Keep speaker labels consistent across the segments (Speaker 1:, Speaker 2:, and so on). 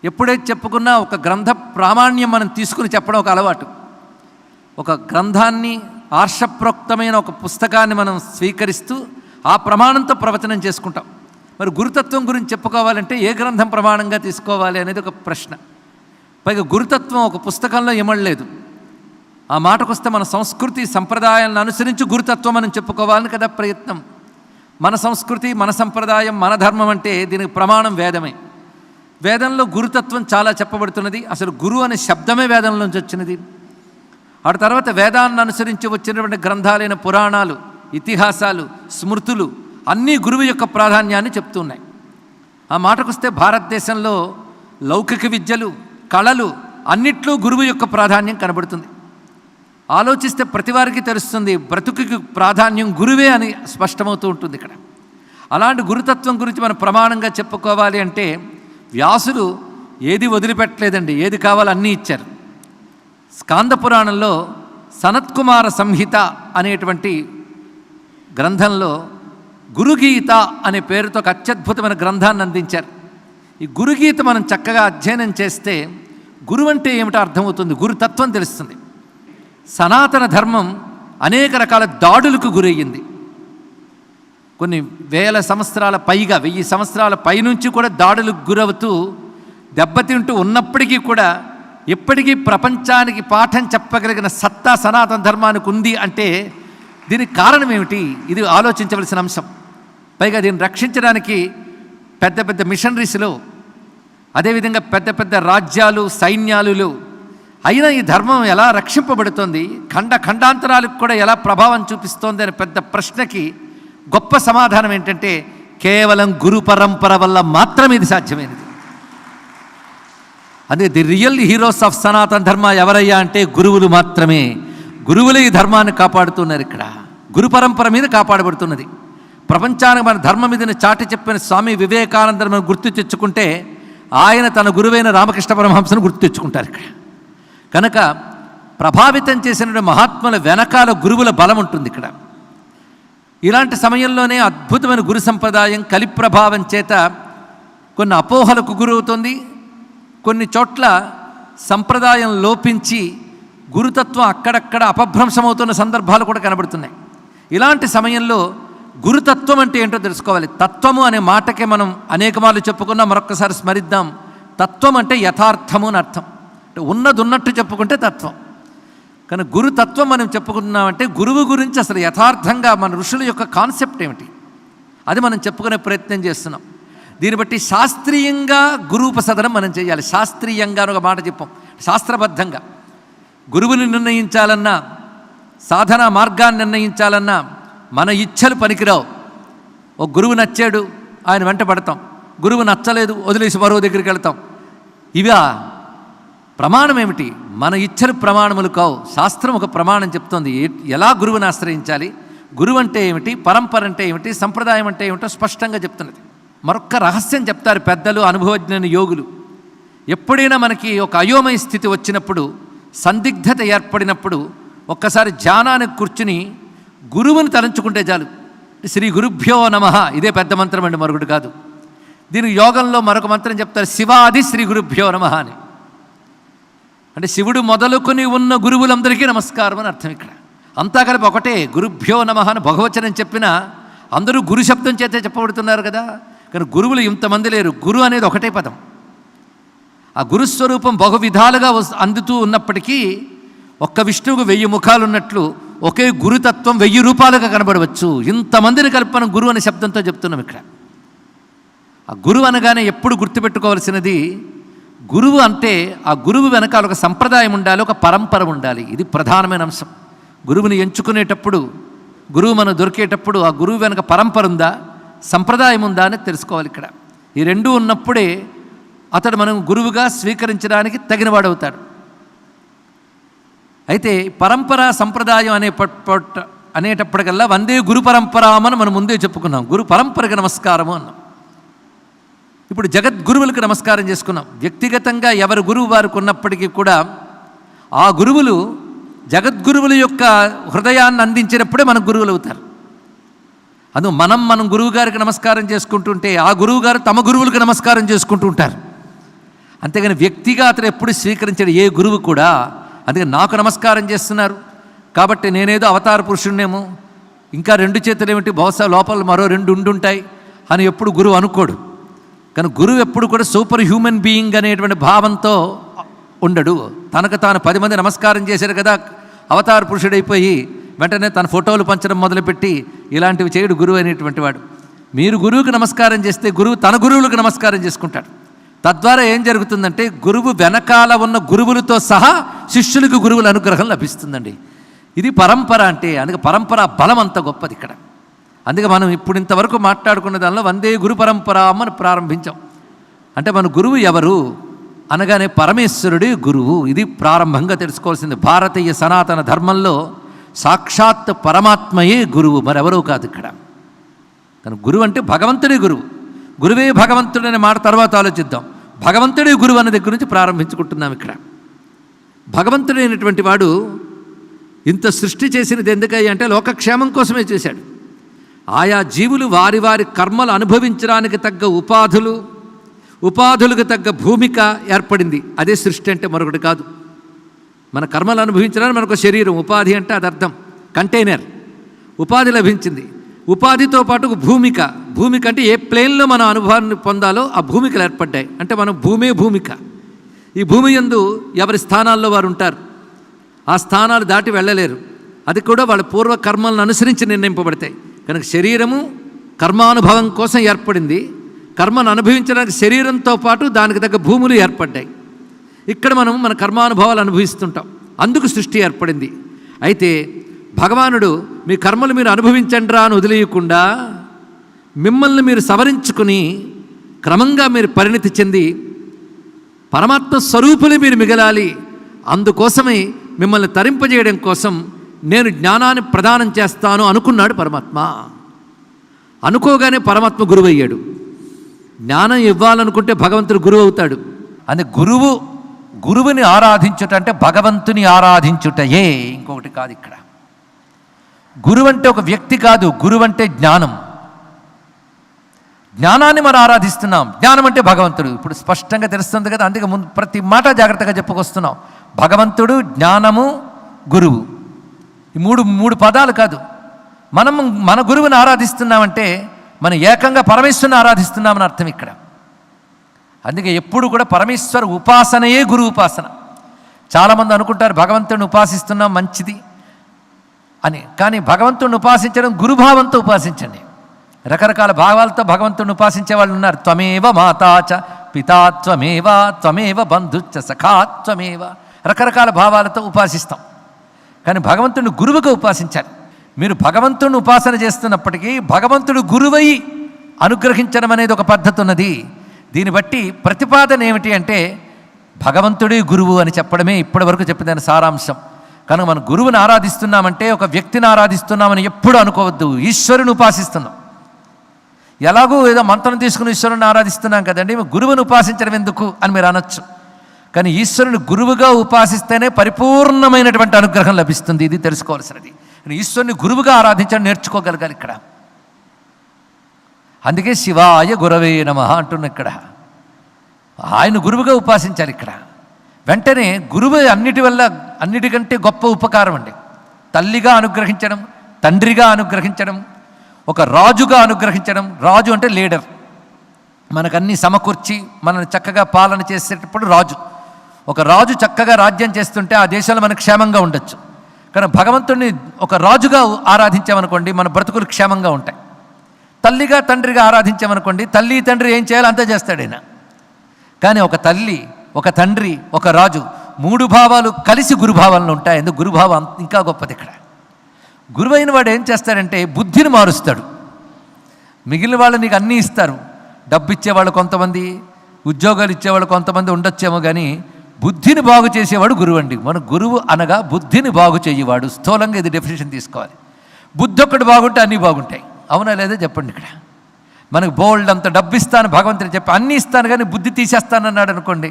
Speaker 1: ఎప్పుడైతే చెప్పుకున్నా ఒక గ్రంథ ప్రామాణ్యం మనం తీసుకుని చెప్పడం ఒక అలవాటు. ఒక గ్రంథాన్ని, ఆర్షప్రోక్తమైన ఒక పుస్తకాన్ని మనం స్వీకరిస్తూ ఆ ప్రమాణంతో ప్రవచనం చేసుకుంటాం. మరి గురుతత్వం గురించి చెప్పుకోవాలంటే ఏ గ్రంథం ప్రమాణంగా తీసుకోవాలి అనేది ఒక ప్రశ్న. పైగా గురుతత్వం ఒక పుస్తకంలో ఇమడలేదు. ఆ మాటకొస్తే మన సంస్కృతి సంప్రదాయాలను అనుసరించి గురుతత్వం మనం చెప్పుకోవాలని కదా ప్రయత్నం. మన సంస్కృతి, మన సంప్రదాయం, మన ధర్మం అంటే దీనికి ప్రమాణం వేదమే. వేదంలో గురుతత్వం చాలా చెప్పబడుతున్నది. అసలు గురు అనే శబ్దమే వేదంలో నుంచి వచ్చినది. ఆ తర్వాత వేదాన్ని అనుసరించి వచ్చినటువంటి గ్రంథాలైన పురాణాలు, ఇతిహాసాలు, స్మృతులు అన్నీ గురువు యొక్క ప్రాధాన్యాన్ని చెప్తున్నాయి. ఆ మాటకొస్తే భారతదేశంలో లౌకిక విద్యలు, కళలు అన్నిట్లో గురువు యొక్క ప్రాధాన్యం కనబడుతుంది. ఆలోచిస్తే ప్రతి వారికి తెలుస్తుంది బ్రతుకుకి ప్రాధాన్యం గురువే అని స్పష్టమవుతూ ఉంటుంది ఇక్కడ. అలాంటి గురుతత్వం గురించి మనం ప్రమాణంగా చెప్పుకోవాలి అంటే వ్యాసుడు ఏది వదిలిపెట్టలేదండి, ఏది కావాలో అన్నీ ఇచ్చారు. స్కాంద పురాణంలో సనత్కుమార సంహిత అనేటువంటి గ్రంథంలో గురుగీత అనే పేరుతో ఒక అత్యద్భుతమైన గ్రంథాన్ని అందించారు. ఈ గురుగీత మనం చక్కగా అధ్యయనం చేస్తే గురువు అంటే ఏమిటో అర్థమవుతుంది, గురుతత్వం తెలుస్తుంది. సనాతన ధర్మం అనేక రకాల దాడులకు గురయ్యింది. కొన్ని వేల సంవత్సరాల పైగా, 1000 సంవత్సరాల పైనుంచి కూడా దాడులకు గురవుతూ దెబ్బతింటూ ఉన్నప్పటికీ కూడా ఎప్పటికీ ప్రపంచానికి పాఠం చెప్పగలిగిన సత్తా సనాతన ధర్మానికి ఉంది అంటే దీనికి కారణం ఏమిటి? ఇది ఆలోచించవలసిన అంశం. పైగా దీన్ని రక్షించడానికి పెద్ద పెద్ద మిషనరీస్లో, అదేవిధంగా పెద్ద పెద్ద రాజ్యాలు, సైన్యాలు, అయినా ఈ ధర్మం ఎలా రక్షింపబడుతోంది, ఖండాంతరాలకు కూడా ఎలా ప్రభావం చూపిస్తోంది అనే పెద్ద ప్రశ్నకి గొప్ప సమాధానం ఏంటంటే కేవలం గురు పరంపర వల్ల మాత్రమే ఇది సాధ్యమైనది. అదే ది రియల్ హీరోస్ ఆఫ్ సనాతన ధర్మ ఎవరయ్యా అంటే గురువులు మాత్రమే. గురువులు ఈ ధర్మాన్ని కాపాడుతున్నారు. ఇక్కడ గురు పరంపర మీద కాపాడబడుతున్నది. ప్రపంచానికి మన ధర్మం మీదని చాటి చెప్పిన స్వామి వివేకానందను మనం గుర్తు తెచ్చుకుంటే ఆయన తన గురువైన రామకృష్ణ పరమహంసను గుర్తు తెచ్చుకుంటారు. ఇక్కడ కనుక ప్రభావితం చేసిన మహాత్ముల వెనకాల గురువుల బలం ఉంటుంది. ఇక్కడ ఇలాంటి సమయంలోనే అద్భుతమైన గురు సంప్రదాయం కలి ప్రభావం చేత కొన్ని అపోహలకు గురవుతుంది. కొన్ని చోట్ల సంప్రదాయం లోపించి గురుతత్వం అక్కడక్కడ అపభ్రంశమవుతున్న సందర్భాలు కూడా కనబడుతున్నాయి. ఇలాంటి సమయంలో గురుతత్వం అంటే ఏంటో తెలుసుకోవాలి. తత్వము అనే మాటకే మనం అనేక మార్లు చెప్పుకున్నా, మరొక్కసారి స్మరిద్దాం. తత్వం అంటే యథార్థము అని అర్థం. అంటే ఉన్నది ఉన్నట్టు చెప్పుకుంటే తత్వం. కానీ గురుతత్వం మనం చెప్పుకుంటున్నామంటే గురువు గురించి అసలు యథార్థంగా మన ఋషుల యొక్క కాన్సెప్ట్ ఏమిటి అది మనం చెప్పుకునే ప్రయత్నం చేస్తున్నాం. దీన్ని బట్టి శాస్త్రీయంగా గురూపసదనం మనం చేయాలి. శాస్త్రీయంగా ఒక మాట చెప్పాం, శాస్త్రబద్ధంగా గురువుని నిర్ణయించాలన్నా, సాధనా మార్గాన్ని నిర్ణయించాలన్నా మన ఇచ్ఛలు పనికిరావు. ఒక గురువు నచ్చాడు, ఆయన వెంట పడతాం. గురువు నచ్చలేదు, వదిలేసి మరో దగ్గరికి వెళ్తాం. ఇవా ప్రమాణం ఏమిటి? మన ఇచ్ఛలు ప్రమాణములు కావు. శాస్త్రం ఒక ప్రమాణం చెప్తోంది ఎలా గురువుని ఆశ్రయించాలి, గురువు అంటే ఏమిటి, పరంపర అంటే ఏమిటి, సంప్రదాయం అంటే ఏమిటో స్పష్టంగా చెప్తున్నది. మరొక్క రహస్యం చెప్తారు పెద్దలు, అనుభవజ్ఞులైన యోగులు. ఎప్పుడైనా మనకి ఒక అయోమయ స్థితి వచ్చినప్పుడు, సందిగ్ధత ఏర్పడినప్పుడు ఒక్కసారి ధ్యానానికి కూర్చుని గురువుని తలంచుకుంటే చాలు. శ్రీ గురుభ్యో నమః, ఇదే పెద్ద మంత్రం అండి, మరొకటి కాదు. దీనికి యోగంలో మరొక మంత్రం చెప్తారు, శివాది శ్రీ గురుభ్యో నమః అని. అంటే శివుడు మొదలుకొని ఉన్న గురువులందరికీ నమస్కారం అని అర్థం. ఇక్కడ అంతా కలిపి ఒకటే, గురుభ్యో నమః అని బహువచనం చెప్పినా అందరూ గురు శబ్దం చేతే చెప్పబడుతున్నారు కదా. కానీ గురువులు ఇంతమంది లేరు, గురు అనేది ఒకటే పదం. ఆ గురుస్వరూపం బహు విధాలుగా అందుతూ ఉన్నప్పటికీ ఒక్క విష్ణువుకు 1000 ముఖాలు ఉన్నట్లు ఒకే గురుతత్వం 1000 రూపాలుగా కనబడవచ్చు. ఇంతమందిని కలిపి మనం గురువు అనే శబ్దంతో చెప్తున్నాం. ఇక్కడ ఆ గురువు అనగానే ఎప్పుడు గుర్తుపెట్టుకోవాల్సినది, గురువు అంటే ఆ గురువు వెనకాల ఒక సంప్రదాయం ఉండాలి, ఒక పరంపర ఉండాలి. ఇది ప్రధానమైన అంశం. గురువుని ఎంచుకునేటప్పుడు, గురువు మనం దొరికేటప్పుడు ఆ గురువు వెనక పరంపర ఉందా, సంప్రదాయం ఉందా అని తెలుసుకోవాలి. ఇక్కడ ఈ రెండూ ఉన్నప్పుడే అతడు మనం గురువుగా స్వీకరించడానికి తగినవాడవుతాడు. అయితే పరంపర సంప్రదాయం అనేటప్పటికల్లా వందే గురు పరంపరామని మనం ముందే చెప్పుకున్నాం. గురు పరంపరకి నమస్కారము అన్నాం. ఇప్పుడు జగద్గురువులకు నమస్కారం చేసుకున్నాం. వ్యక్తిగతంగా ఎవరు గురువు వారికి ఉన్నప్పటికీ కూడా ఆ గురువులు జగద్గురువుల యొక్క హృదయాన్ని అందించినప్పుడే మనకు గురువులు అవుతారు. అందుకు మనం గురువు గారికి నమస్కారం చేసుకుంటుంటే ఆ గురువు గారు తమ గురువులకు నమస్కారం చేసుకుంటూ ఉంటారు. అంతేగాని వ్యక్తిగా అతను ఎప్పుడు స్వీకరించాడు ఏ గురువు కూడా. అందుకే నాకు నమస్కారం చేస్తున్నారు కాబట్టి నేనేదో అవతార పురుషుణ్ణేమో, ఇంకా 2 చేతులు ఏమిటి, బహుశా లోపల మరో 2 ఉండుంటాయి అని ఎప్పుడు గురువు అనుకోడు. కానీ గురువు ఎప్పుడు కూడా సూపర్ హ్యూమన్ బీయింగ్ అనేటువంటి భావంతో ఉండడు. తనకు తాను 10 మంది నమస్కారం చేశారు కదా అవతార పురుషుడైపోయి వెంటనే తన ఫోటోలు పంచడం మొదలుపెట్టి ఇలాంటివి చేయడు గురువు అనేటువంటి వాడు. మీరు గురువుకి నమస్కారం చేస్తే గురువు తన గురువులకు నమస్కారం చేసుకుంటాడు. తద్వారా ఏం జరుగుతుందంటే గురువు వెనకాల ఉన్న గురువులతో సహా శిష్యులకు గురువుల అనుగ్రహం లభిస్తుందండి. ఇది పరంపర అంటే. అందుకే పరంపర బలం అంత గొప్పది ఇక్కడ. అందుకే మనం ఇప్పుడు ఇంతవరకు మాట్లాడుకున్న దానిలో వందే గురు పరంపర అని ప్రారంభించాం. అంటే మన గురువు ఎవరు అనగానే పరమేశ్వరుడే గురువు. ఇది ప్రారంభంగా తెలుసుకోవాల్సింది. భారతీయ సనాతన ధర్మంలో సాక్షాత్ పరమాత్మయే గురువు, మరెవరూ కాదు ఇక్కడ. కానీ గురువు అంటే భగవంతుడే గురువు. గురువే భగవంతుడు అనే మాట తర్వాత ఆలోచిద్దాం. భగవంతుడే గురువు అనే దగ్గర నుంచి ప్రారంభించుకుంటున్నాం ఇక్కడ. భగవంతుడైనటువంటి వాడు ఇంత సృష్టి చేసినది ఎందుకయ్యా అంటే లోకక్షేమం కోసమే చేశాడు. ఆయా జీవులు వారి వారి కర్మలు అనుభవించడానికి తగ్గ ఉపాధులకు తగ్గ భూమిక ఏర్పడింది. అదే సృష్టి అంటే మరొకటి కాదు. మన కర్మలు అనుభవించడానికి మనకు శరీరం, ఉపాధి అంటే అది అర్థం, కంటైనర్. ఉపాధి లభించింది. ఉపాధితో పాటు భూమిక అంటే ఏ ప్లేన్లో మన అనుభవాన్ని పొందాలో ఆ భూమికలు ఏర్పడ్డాయి. అంటే మనం భూమే భూమిక. ఈ భూమి యందు ఎవరి స్థానాల్లో వారు ఉంటారు. ఆ స్థానాలు దాటి వెళ్ళలేరు. అది కూడా వాళ్ళ పూర్వ కర్మలను అనుసరించి నిర్ణయింపబడతాయి. కనుక శరీరము కర్మానుభవం కోసం ఏర్పడింది. కర్మను అనుభవించడానికి శరీరంతో పాటు దానికి తగ్గ భూములు ఏర్పడ్డాయి. ఇక్కడ మనం మన కర్మానుభవాలు అనుభవిస్తుంటాం. అందుకు సృష్టి ఏర్పడింది. అయితే భగవానుడు మీ కర్మలు మీరు అనుభవించండిరా అని వదిలేయకుండా మిమ్మల్ని మీరు సవరించుకుని క్రమంగా మీరు పరిణితి చెంది పరమాత్మ స్వరూపులే మీరు మిగలాలి. అందుకోసమే మిమ్మల్ని తరింపజేయడం కోసం నేను జ్ఞానాన్ని ప్రదానం చేస్తాను అనుకున్నాడు పరమాత్మ. అనుకోగానే పరమాత్మ గురువు అయ్యాడు. జ్ఞానం ఇవ్వాలనుకుంటే భగవంతుడు గురువు అవుతాడు. అని గురువుని ఆరాధించుట అంటే భగవంతుని ఆరాధించుటయే, ఇంకొకటి కాదు. ఇక్కడ గురువు అంటే ఒక వ్యక్తి కాదు. గురువు అంటే జ్ఞానం. జ్ఞానాన్ని మనం ఆరాధిస్తున్నాం. జ్ఞానం అంటే భగవంతుడు. ఇప్పుడు స్పష్టంగా తెలుస్తుంది కదా. అందుకే ముందు ప్రతి మాట జాగ్రత్తగా చెప్పుకొస్తున్నాం. భగవంతుడు, జ్ఞానము, గురువు. ఈ మూడు పదాలు కాదు. మనం మన గురువుని ఆరాధిస్తున్నామంటే మనం ఏకంగా పరమేశ్వరుని ఆరాధిస్తున్నామని అర్థం ఇక్కడ. అందుకే ఎప్పుడు కూడా పరమేశ్వర ఉపాసనయే గురు ఉపాసన. చాలామంది అనుకుంటారు భగవంతుడిని ఉపాసిస్తున్నాం మంచిది అని. కానీ భగవంతుడిని ఉపాసించడం గురుభావంతో ఉపాసించండి. రకరకాల భావాలతో భగవంతుడిని ఉపాసించే వాళ్ళు ఉన్నారు. త్వమేవ మాతాచ పితా త్వమేవ బంధుచ్చ సఖా త్వమేవ, రకరకాల భావాలతో ఉపాసిస్తాం. కానీ భగవంతుడిని గురువుగా ఉపాసించాలి. మీరు భగవంతుడిని ఉపాసన చేస్తున్నప్పటికీ భగవంతుడు గురువై అనుగ్రహించడం అనేది ఒక పద్ధతి ఉన్నది. దీన్ని బట్టి ప్రతిపాదన ఏమిటి అంటే భగవంతుడే గురువు అని చెప్పడమే ఇప్పటి వరకు చెప్పిన సారాంశం. కనుక మనం గురువుని ఆరాధిస్తున్నామంటే ఒక వ్యక్తిని ఆరాధిస్తున్నామని ఎప్పుడు అనుకోవద్దు. ఈశ్వరుని ఉపాసిస్తున్నాం. ఎలాగో ఏదో మంత్రం తీసుకుని ఈశ్వరుని ఆరాధిస్తున్నాం కదండి, గురువుని ఉపాసించడం ఎందుకు అని మీరు అనొచ్చు. కానీ ఈశ్వరుని గురువుగా ఉపాసిస్తేనే పరిపూర్ణమైనటువంటి అనుగ్రహం లభిస్తుంది. ఇది తెలుసుకోవాల్సినది. ఈశ్వరుని గురువుగా ఆరాధించడం నేర్చుకోగలగాలి ఇక్కడ. అందుకే శివాయ గురవే నమః అంటున్న ఇక్కడ. ఆయన గురువుగా ఉపాసించాలి ఇక్కడ. వెంటనే గురువు అన్నిటికంటే గొప్ప ఉపకారం అండి. తల్లిగా అనుగ్రహించడం, తండ్రిగా అనుగ్రహించడం, ఒక రాజుగా అనుగ్రహించడం. రాజు అంటే లీడర్, మనకన్నీ సమకూర్చి మనల్ని చక్కగా పాలన చేసేటప్పుడు రాజు. ఒక రాజు చక్కగా రాజ్యం చేస్తుంటే ఆ దేశంలో మనకు క్షేమంగా ఉండొచ్చు. కానీ భగవంతుడిని ఒక రాజుగా ఆరాధించామనుకోండి మన బ్రతుకులు క్షేమంగా ఉంటాయి. తల్లిగా తండ్రిగా ఆరాధించామనుకోండి తల్లి తండ్రి ఏం చేయాలో అంతా చేస్తాడు ఆయన. కానీ ఒక తల్లి, ఒక తండ్రి, ఒక రాజు, 3 భావాలు కలిసి గురుభావాలను ఉంటాయి. ఎందుకు గురుభావం ఇంకా గొప్పది ఇక్కడ. గురువైన వాడు ఏం చేస్తాడంటే బుద్ధిని మారుస్తాడు. మిగిలిన వాళ్ళు నీకు అన్నీ ఇస్తారు. డబ్బు ఇచ్చేవాళ్ళు కొంతమంది, ఉద్యోగాలు ఇచ్చేవాళ్ళు కొంతమంది ఉండొచ్చేమో, కానీ బుద్ధిని బాగు చేసేవాడు గురువు అండి. మన గురువు అనగా బుద్ధిని బాగు చేయవాడు. స్థూలంగా ఇది డెఫినేషన్ తీసుకోవాలి. బుద్ధి ఒక్కటి బాగుంటే అన్నీ బాగుంటాయి. అవునా లేదా చెప్పండి. ఇక్కడ మనకు బోల్డ్ అంత డబ్బు ఇస్తాను భగవంతుడు చెప్పి అన్నీ ఇస్తాను కానీ బుద్ధి తీసేస్తానన్నాడు అనుకోండి,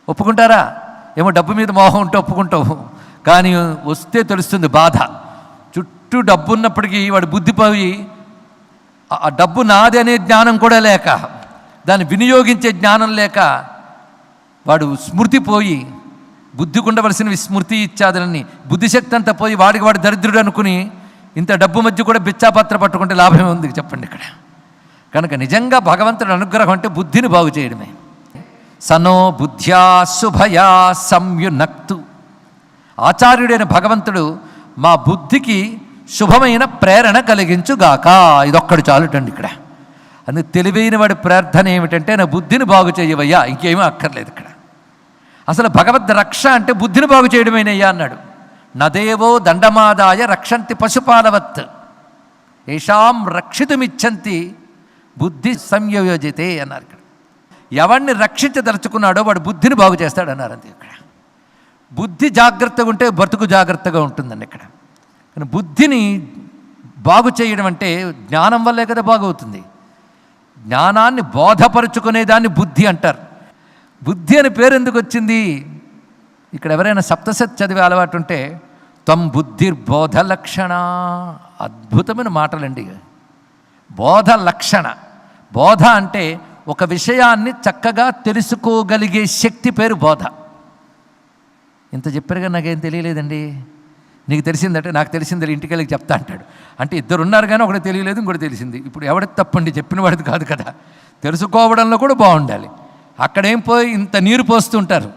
Speaker 1: ఒప్పుకుంటారా? ఏమో డబ్బు మీద మోహం ఉంటే ఒప్పుకుంటావు, కానీ వస్తే తెలుస్తుంది బాధ. చుట్టూ డబ్బు ఉన్నప్పటికీ వాడు బుద్ధి పోయి ఆ డబ్బు నాది అనే జ్ఞానం కూడా లేక, దాన్ని వినియోగించే జ్ఞానం లేక వాడు స్మృతి పోయి, బుద్ధికి ఉండవలసిన స్మృతి ఇత్యాదులన్నీ, బుద్ధిశక్తి అంతా పోయి వాడు దరిద్రుడు అనుకుని ఇంత డబ్బు మధ్య కూడా బిచ్చాపత్ర పట్టుకుంటే లాభమే ఉంది చెప్పండి ఇక్కడ. కనుక నిజంగా భగవంతుడి అనుగ్రహం అంటే బుద్ధిని బాగు చేయడమే. సనో బుద్ధ్యా శుభయా సంయునక్తు. ఆచార్యుడైన భగవంతుడు మా బుద్ధికి శుభమైన ప్రేరణ కలిగించుగాక. ఇదొక్కడు చాలుటండి ఇక్కడ. అందుకు తెలివైన వాడి ప్రార్థన ఏమిటంటే నా బుద్ధిని బాగు చేయవయ్యా, ఇంకేమీ అక్కర్లేదు ఇక్కడ. అసలు భగవద్ రక్ష అంటే బుద్ధిని బాగు చేయడమేనయ్యా అన్నాడు. నదేవో దండమాదాయ రక్షంతి పశుపాలవత్ ఏషాం రక్షితుమిచ్చంతి బుద్ధి సంయోజితే అన్నారు ఇక్కడ. ఎవరిని రక్షించదలుచుకున్నాడో వాడు బుద్ధిని బాగు చేస్తాడు అన్నారు అంతే ఇక్కడ. బుద్ధి జాగ్రత్తగా ఉంటే బతుకు జాగ్రత్తగా ఉంటుందండి ఇక్కడ. కానీ బుద్ధిని బాగు చేయడం అంటే జ్ఞానం వల్లే కదా బాగవుతుంది. జ్ఞానాన్ని బోధపరుచుకునేదాన్ని బుద్ధి అంటారు. బుద్ధి అని పేరు ఎందుకు వచ్చింది? ఇక్కడ ఎవరైనా సప్తశతి చదివే అలవాటు ఉంటే త్వం బుద్ధిర్బోధ లక్షణ, అద్భుతమైన మాటలండి. బోధ లక్షణ. బోధ అంటే ఒక విషయాన్ని చక్కగా తెలుసుకోగలిగే శక్తి పేరు బోధ. ఇంత చెప్పారుగా నాకేం తెలియలేదండి. నీకు తెలిసిందంటే నాకు తెలిసింది ఇంటికి వెళ్ళి చెప్తా అంటాడు. అంటే ఇద్దరు ఉన్నారు కానీ ఒకటి తెలియలేదు, ఇంకోటి తెలిసింది. ఇప్పుడు ఎవడికి తప్పండి? చెప్పిన వాడిది కాదు కదా. తెలుసుకోవడంలో కూడా బాగుండాలి. అక్కడేం పోయి ఇంత నీరు పోస్తుంటారు,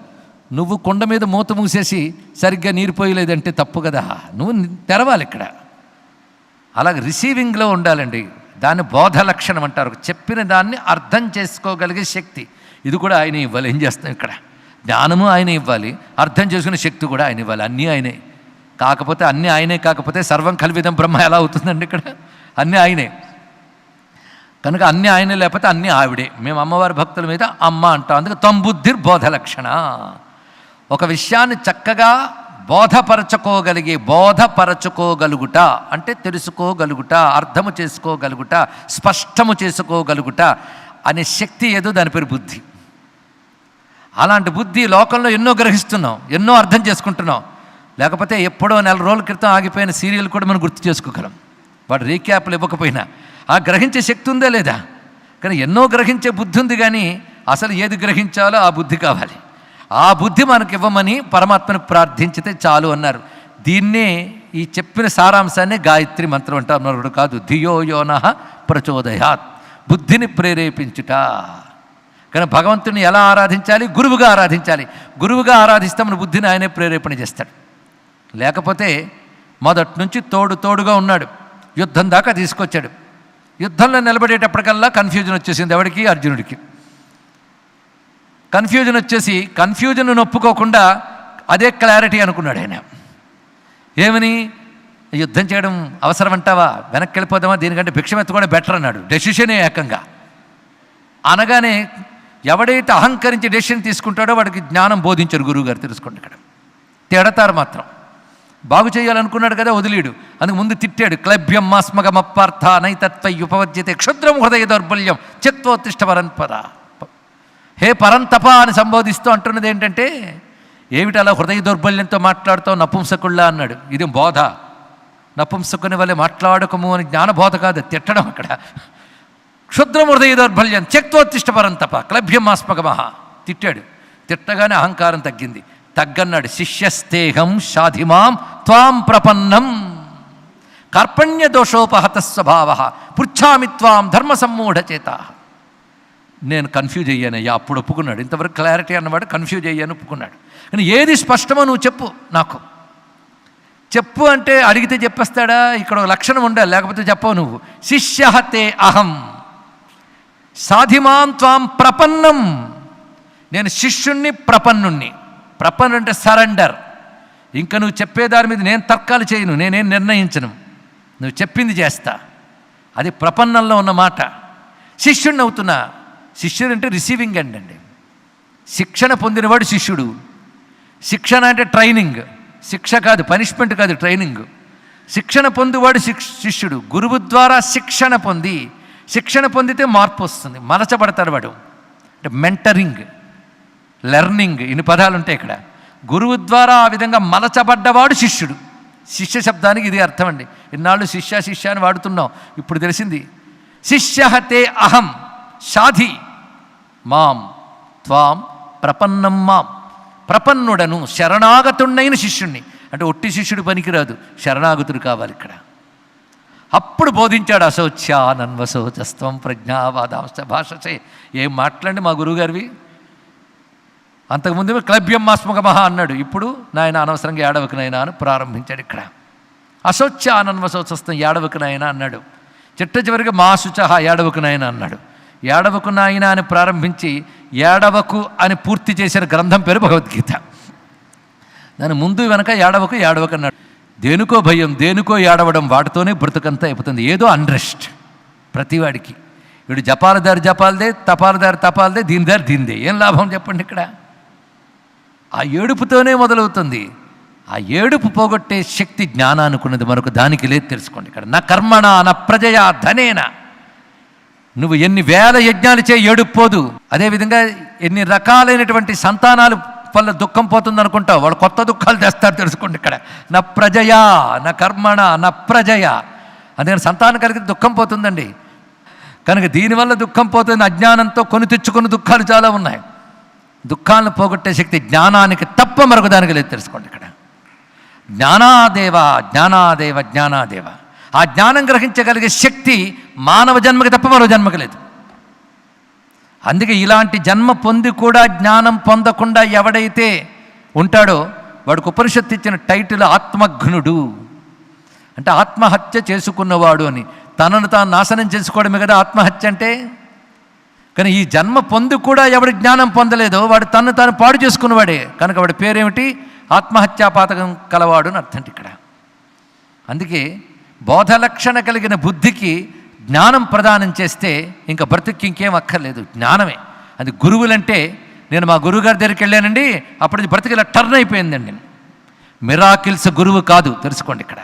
Speaker 1: నువ్వు కుండ మీద మూత మూసేసి సరిగ్గా నీరు పోయలేదంటే తప్పు కదా. నువ్వు తెరవాలి ఇక్కడ. అలాగే రిసీవింగ్లో ఉండాలండి. దాన్ని బోధ లక్షణం అంటారు. చెప్పిన దాన్ని అర్థం చేసుకోగలిగే శక్తి. ఇది కూడా ఆయన ఇవ్వాలి. ఏం చేస్తాం ఇక్కడ? జ్ఞానము ఆయన ఇవ్వాలి, అర్థం చేసుకునే శక్తి కూడా ఆయన ఇవ్వాలి. అన్నీ ఆయనే. కాకపోతే అన్నీ ఆయనే కాకపోతే సర్వం కల్విదం బ్రహ్మ ఎలా అవుతుందండి ఇక్కడ? అన్నీ ఆయనే. కనుక అన్నీ ఆయనే లేకపోతే అన్నీ ఆవిడే. మేము అమ్మవారి భక్తుల మీద అమ్మ అంటాం. అందుకే తంబుద్ధిర్ బోధ లక్షణ. ఒక విషయాన్ని చక్కగా బోధపరచుకోగలుగుట అంటే తెలుసుకోగలుగుట, అర్థము చేసుకోగలుగుట, స్పష్టము చేసుకోగలుగుట అనే శక్తి ఏదో దాని పేరు బుద్ధి. అలాంటి బుద్ధి లోకంలో ఎన్నో గ్రహిస్తున్నాం, ఎన్నో అర్థం చేసుకుంటున్నాం. లేకపోతే ఎప్పుడో నెల రోజుల క్రితం ఆగిపోయిన సీరియల్ కూడా మనం గుర్తు చేసుకోగలం. వాడు రీక్యాప్లు ఇవ్వకపోయినా ఆ గ్రహించే శక్తి ఉందా లేదా? కానీ ఎన్నో గ్రహించే బుద్ధి ఉంది, కానీ అసలు ఏది గ్రహించాలో ఆ బుద్ధి కావాలి. ఆ బుద్ధి మనకి ఇవ్వమని పరమాత్మను ప్రార్థించితే చాలు అన్నారు. దీన్నే ఈ చెప్పిన సారాంశాన్ని గాయత్రి మంత్రం అంటారు. మరొకటి కాదు. ధియో యోనః ప్రచోదయాత్, బుద్ధిని ప్రేరేపించుట. కానీ భగవంతుని ఎలా ఆరాధించాలి? గురువుగా ఆరాధించాలి. గురువుగా ఆరాధిస్తే మన బుద్ధిని ఆయనే ప్రేరేపణ చేస్తాడు. లేకపోతే మొదటి నుంచి తోడుగా ఉన్నాడు, యుద్ధం దాకా తీసుకొచ్చాడు. యుద్ధంలో నిలబడేటప్పటికల్లా కన్ఫ్యూజన్ వచ్చేసింది. ఎవరికి? అర్జునుడికి కన్ఫ్యూజన్ వచ్చేసి కన్ఫ్యూజన్ ఒప్పుకోకుండా అదే క్లారిటీ అనుకున్నాడు ఆయన. ఏమని? యుద్ధం చేయడం అవసరం అంటావా? వెనక్కి వెళ్ళిపోదామా? దీనికంటే భిక్షమెత్త కూడా బెటర్ అన్నాడు. డెసిషనే ఏకంగా. అనగానే ఎవడైతే అహంకరించి డెసిషన్ తీసుకుంటాడో వాడికి జ్ఞానం బోధించారు గురువుగారు. తెలుసుకోండి ఇక్కడ. తిడతారు మాత్రం. బాగు చేయాలనుకున్నాడు కదా, వదిలేడు. అందుకు ముందు తిట్టాడు. క్లభ్యం మాస్మగమప్పార్థ నైతత్వై ఉపవజ్యతే క్షుద్రం హృదయ దౌర్బల్యం త్యక్తోత్తిష్ట పరంపద. హే పరంతప అని సంబోధిస్తూ అంటున్నది ఏంటంటే, ఏమిటి అలా హృదయ దౌర్బల్యంతో మాట్లాడుతావు నపుంసకుళ్ళ అన్నాడు. ఇది బోధ. నపుంసకుని వల్లే మాట్లాడకము అని జ్ఞానబోధ కాదు, తిట్టడం అక్కడ. క్షుద్రం హృదయ దౌర్బల్యం త్యక్తోత్తిష్ట పరంతప క్లభ్యం మాస్మగమహ తిట్టాడు. తిట్టగానే అహంకారం తగ్గింది. తగ్గన్నాడు. శిష్యస్తేహం షాధిమాం త్వాం ప్రపన్నం కార్పణ్య దోషోపహత స్వభావ పృచ్ఛామి త్వాం ధర్మ సమ్మూఢచేత. నేను కన్ఫ్యూజ్ అయ్యానయ్యా, అప్పుడు ఒప్పుకున్నాడు. ఇంతవరకు క్లారిటీ అన్నవాడు కన్ఫ్యూజ్ అయ్యాను ఒప్పుకున్నాడు. కానీ ఏది స్పష్టమో నువ్వు చెప్పు, నాకు చెప్పు అంటే అడిగితే చెప్పేస్తాడా? ఇక్కడ ఒక లక్షణం ఉండాలి, లేకపోతే చెప్పవు నువ్వు. శిష్యహతే అహం సాధిమాం త్వాం ప్రపన్నం. నేను శిష్యుణ్ణి, ప్రపన్నుణ్ణి. ప్రపన్ను అంటే సరెండర్. ఇంకా నువ్వు చెప్పేదాని మీద నేను తర్కాలు చేయను, నేనేం నిర్ణయించను, నువ్వు చెప్పింది చేస్తా. అది ప్రపన్నంలో ఉన్న మాట. శిష్యుణ్ణి అవుతున్నా. శిష్యుడు అంటే రిసీవింగ్ అండి. శిక్షణ పొందినవాడు శిష్యుడు. శిక్షణ అంటే ట్రైనింగ్. శిక్ష కాదు, పనిష్మెంట్ కాదు, ట్రైనింగ్. శిక్షణ పొందివాడు శిష్యుడు. గురువు ద్వారా శిక్షణ పొందితే మార్పు వస్తుంది, మలచబడతాడు వాడు. అంటే మెంటరింగ్, లెర్నింగ్, ఇన్ని పదాలు ఉంటాయి ఇక్కడ. గురువు ద్వారా ఆ విధంగా మలచబడ్డవాడు శిష్యుడు. శిష్య శబ్దానికి ఇది అర్థం అండి. ఇన్నాళ్ళు శిష్య అని వాడుతున్నాం, ఇప్పుడు తెలిసింది. శిష్యహతే అహం షాధి మాం త్వాం ప్రపన్నం మాం, ప్రపన్నుడను శరణాగతుడైన శిష్యుణ్ణి. అంటే ఒట్టి శిష్యుడు పనికిరాదు, శరణాగతుడు కావాలి ఇక్కడ. అప్పుడు బోధించాడు అశౌచ్యానన్వశోచస్త్వం ప్రజ్ఞావాదాంశ భాషసే. ఏం మాట్లాడండి మా గురువుగారివి. అంతకుముందు క్లభ్యం మాస్మగమహ అన్నాడు, ఇప్పుడు నాయన అనవసరంగా ఏడవకు నాయనా అని ప్రారంభించాడు ఇక్కడ. అశౌచ్యానన్వశోచస్త్వం ఏడవకు నాయన అన్నాడు. చిట్ట చివరికి మా శుచహ ఏడవకు నాయన అన్నాడు. ఏడవకు నాయన అని ప్రారంభించి ఏడవకు అని పూర్తి చేసిన గ్రంథం పేరు భగవద్గీత. దాని ముందు వెనక ఏడవకు ఏడవకు అన్నాడు. దేనికో భయం, దేనికో ఏడవడం, వాటితోనే బ్రతుకంతా అయిపోతుంది. ఏదో అన్రెస్ట్ ప్రతివాడికి. వీడు జపాలదారి జపాలదే, తపాలదారి తపాలదే, దీనిదారి దీనిదే. ఏం లాభం చెప్పండి ఇక్కడ? ఆ ఏడుపుతోనే మొదలవుతుంది. ఆ ఏడుపు పోగొట్టే శక్తి జ్ఞానానుకున్నది మరొక దానికి లేదు, తెలుసుకోండి ఇక్కడ. నా కర్మణ నా ప్రజయా ధనేన. నువ్వు ఎన్ని వేల యజ్ఞాలు చేయి ఏడుపు పోదు. అదేవిధంగా ఎన్ని రకాలైనటువంటి సంతానాలు వల్ల దుఃఖం పోతుంది అనుకుంటావు, వాళ్ళు కొత్త దుఃఖాలు తెస్తారు, తెలుసుకోండి ఇక్కడ. నా ప్రజయా నా కర్మణ నా ప్రజయా. అందుకని సంతానం కలిగితే దుఃఖం పోతుందండి. కనుక దీనివల్ల దుఃఖం పోతుంది. అజ్ఞానంతో కొని తెచ్చుకున్న దుఃఖాలు చాలా ఉన్నాయి. దుఃఖాలను పోగొట్టే శక్తి జ్ఞానానికి తప్ప మరొక దానికి లేదు, తెలుసుకోండి ఇక్కడ. జ్ఞానాదేవ జ్ఞానాదేవ జ్ఞానాదేవ. ఆ జ్ఞానం గ్రహించగలిగే శక్తి మానవ జన్మకి తప్ప మరో జన్మకి లేదు. అందుకే ఇలాంటి జన్మ పొంది కూడా జ్ఞానం పొందకుండా ఎవడైతే ఉంటాడో వాడికి ఉపనిషత్తు ఇచ్చిన టైటిల్ ఆత్మఘ్నుడు. అంటే ఆత్మహత్య చేసుకున్నవాడు అని. తనను తాను నాశనం చేసుకోవడమే కదా ఆత్మహత్య అంటే. కానీ ఈ జన్మ పొంది కూడా ఎవడి జ్ఞానం పొందలేదో వాడు తను తాను పాడు చేసుకున్నవాడే. కనుక వాడి పేరేమిటి? ఆత్మహత్యాపాతకం కలవాడు అని అర్థం ఇక్కడ. అందుకే బోధలక్షణ కలిగిన బుద్ధికి జ్ఞానం ప్రదానం చేస్తే ఇంకా బ్రతుక్కి ఇంకేం అక్కర్లేదు, జ్ఞానమే. అది గురువులంటే, నేను మా గురువుగారి దగ్గరికి వెళ్ళానండి, అప్పుడు బ్రతికి ఇలా టర్న్ అయిపోయిందండి. మిరాకిల్స్ గురువు కాదు, తెలుసుకోండి ఇక్కడ.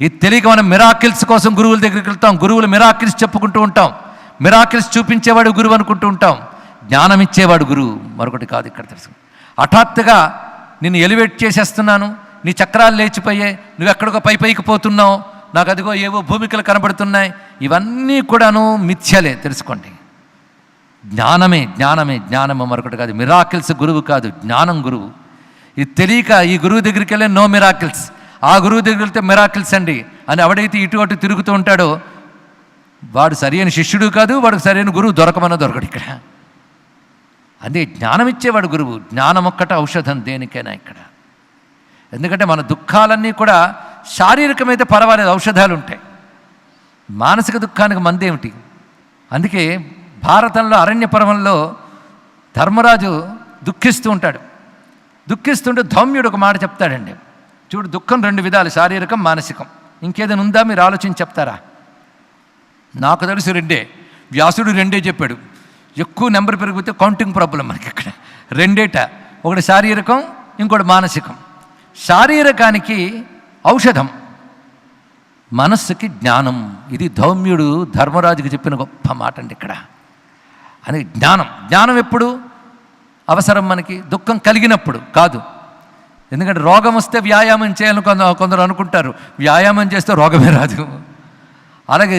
Speaker 1: ఇది తెలియక మనం మిరాకిల్స్ కోసం గురువుల దగ్గరికి వెళ్తాం. గురువులు మిరాకిల్స్ చెప్పుకుంటూ ఉంటాం. మిరాకిల్స్ చూపించేవాడు గురువు అనుకుంటూ ఉంటాం. జ్ఞానం ఇచ్చేవాడు గురువు, మరొకటి కాదు ఇక్కడ, తెలుసుకోండి. హఠాత్తుగా నిన్ను ఎలివేట్ చేసేస్తున్నాను, నీ చక్రాలు లేచిపోయాయి, నువ్వు ఎక్కడికో పైకి పోతున్నావు, నాకు అదిగో ఏవో భూమికలు కనబడుతున్నాయి, ఇవన్నీ కూడాను మిథ్యలే, తెలుసుకోండి. జ్ఞానమే జ్ఞానమే జ్ఞానమే, మరొకటి కాదు. మిరాకిల్స్ గురువు కాదు, జ్ఞానం గురువు. ఇది తెలియక ఈ గురువు దగ్గరికి వెళ్ళే నో మిరాకిల్స్, ఆ గురువు దగ్గరికి వెళ్తే మిరాకిల్స్ అండి అని ఎవడైతే ఇటు అటు తిరుగుతూ ఉంటాడో వాడు సరైన శిష్యుడు కాదు, వాడికి సరైన గురువు దొరకడు ఇక్కడ. అదే జ్ఞానం ఇచ్చేవాడు గురువు. జ్ఞానం ఒక్కట ఔషధం దేనికైనా ఇక్కడ. ఎందుకంటే మన దుఃఖాలన్నీ కూడా శారీరకమైతే పర్వాలేదు, ఔషధాలు ఉంటాయి. మానసిక దుఃఖానికి మందేమిటి? అందుకే భారతంలో అరణ్య పర్వంలో ధర్మరాజు దుఃఖిస్తూ ఉంటాడు. దుఃఖిస్తుంటే ధౌమ్యుడు ఒక మాట చెప్తాడండి. చూడు, దుఃఖం రెండు విధాలు, శారీరకం మానసికం. ఇంకేదైనా ఉందా మీరు ఆలోచించి చెప్తారా? నాకు తెలుసు రెండే. వ్యాసుడు రెండే చెప్పాడు. ఎక్కువ నెంబర్ పెరిగితే కౌంటింగ్ ప్రాబ్లం మనకి ఇక్కడ. రెండేట, ఒకటి శారీరకం, ఇంకోటి మానసికం. శారీరకానికి ఔషధం, మనస్సుకి జ్ఞానం. ఇది ధౌమ్యుడు ధర్మరాజుకి చెప్పిన గొప్ప మాట అండి ఇక్కడ. అని జ్ఞానం ఎప్పుడు అవసరం మనకి? దుఃఖం కలిగినప్పుడు కాదు. ఎందుకంటే రోగం వస్తే వ్యాయామం చేయాలని కొందరు అనుకుంటారు. వ్యాయామం చేస్తే రోగమే రాదు. అలాగే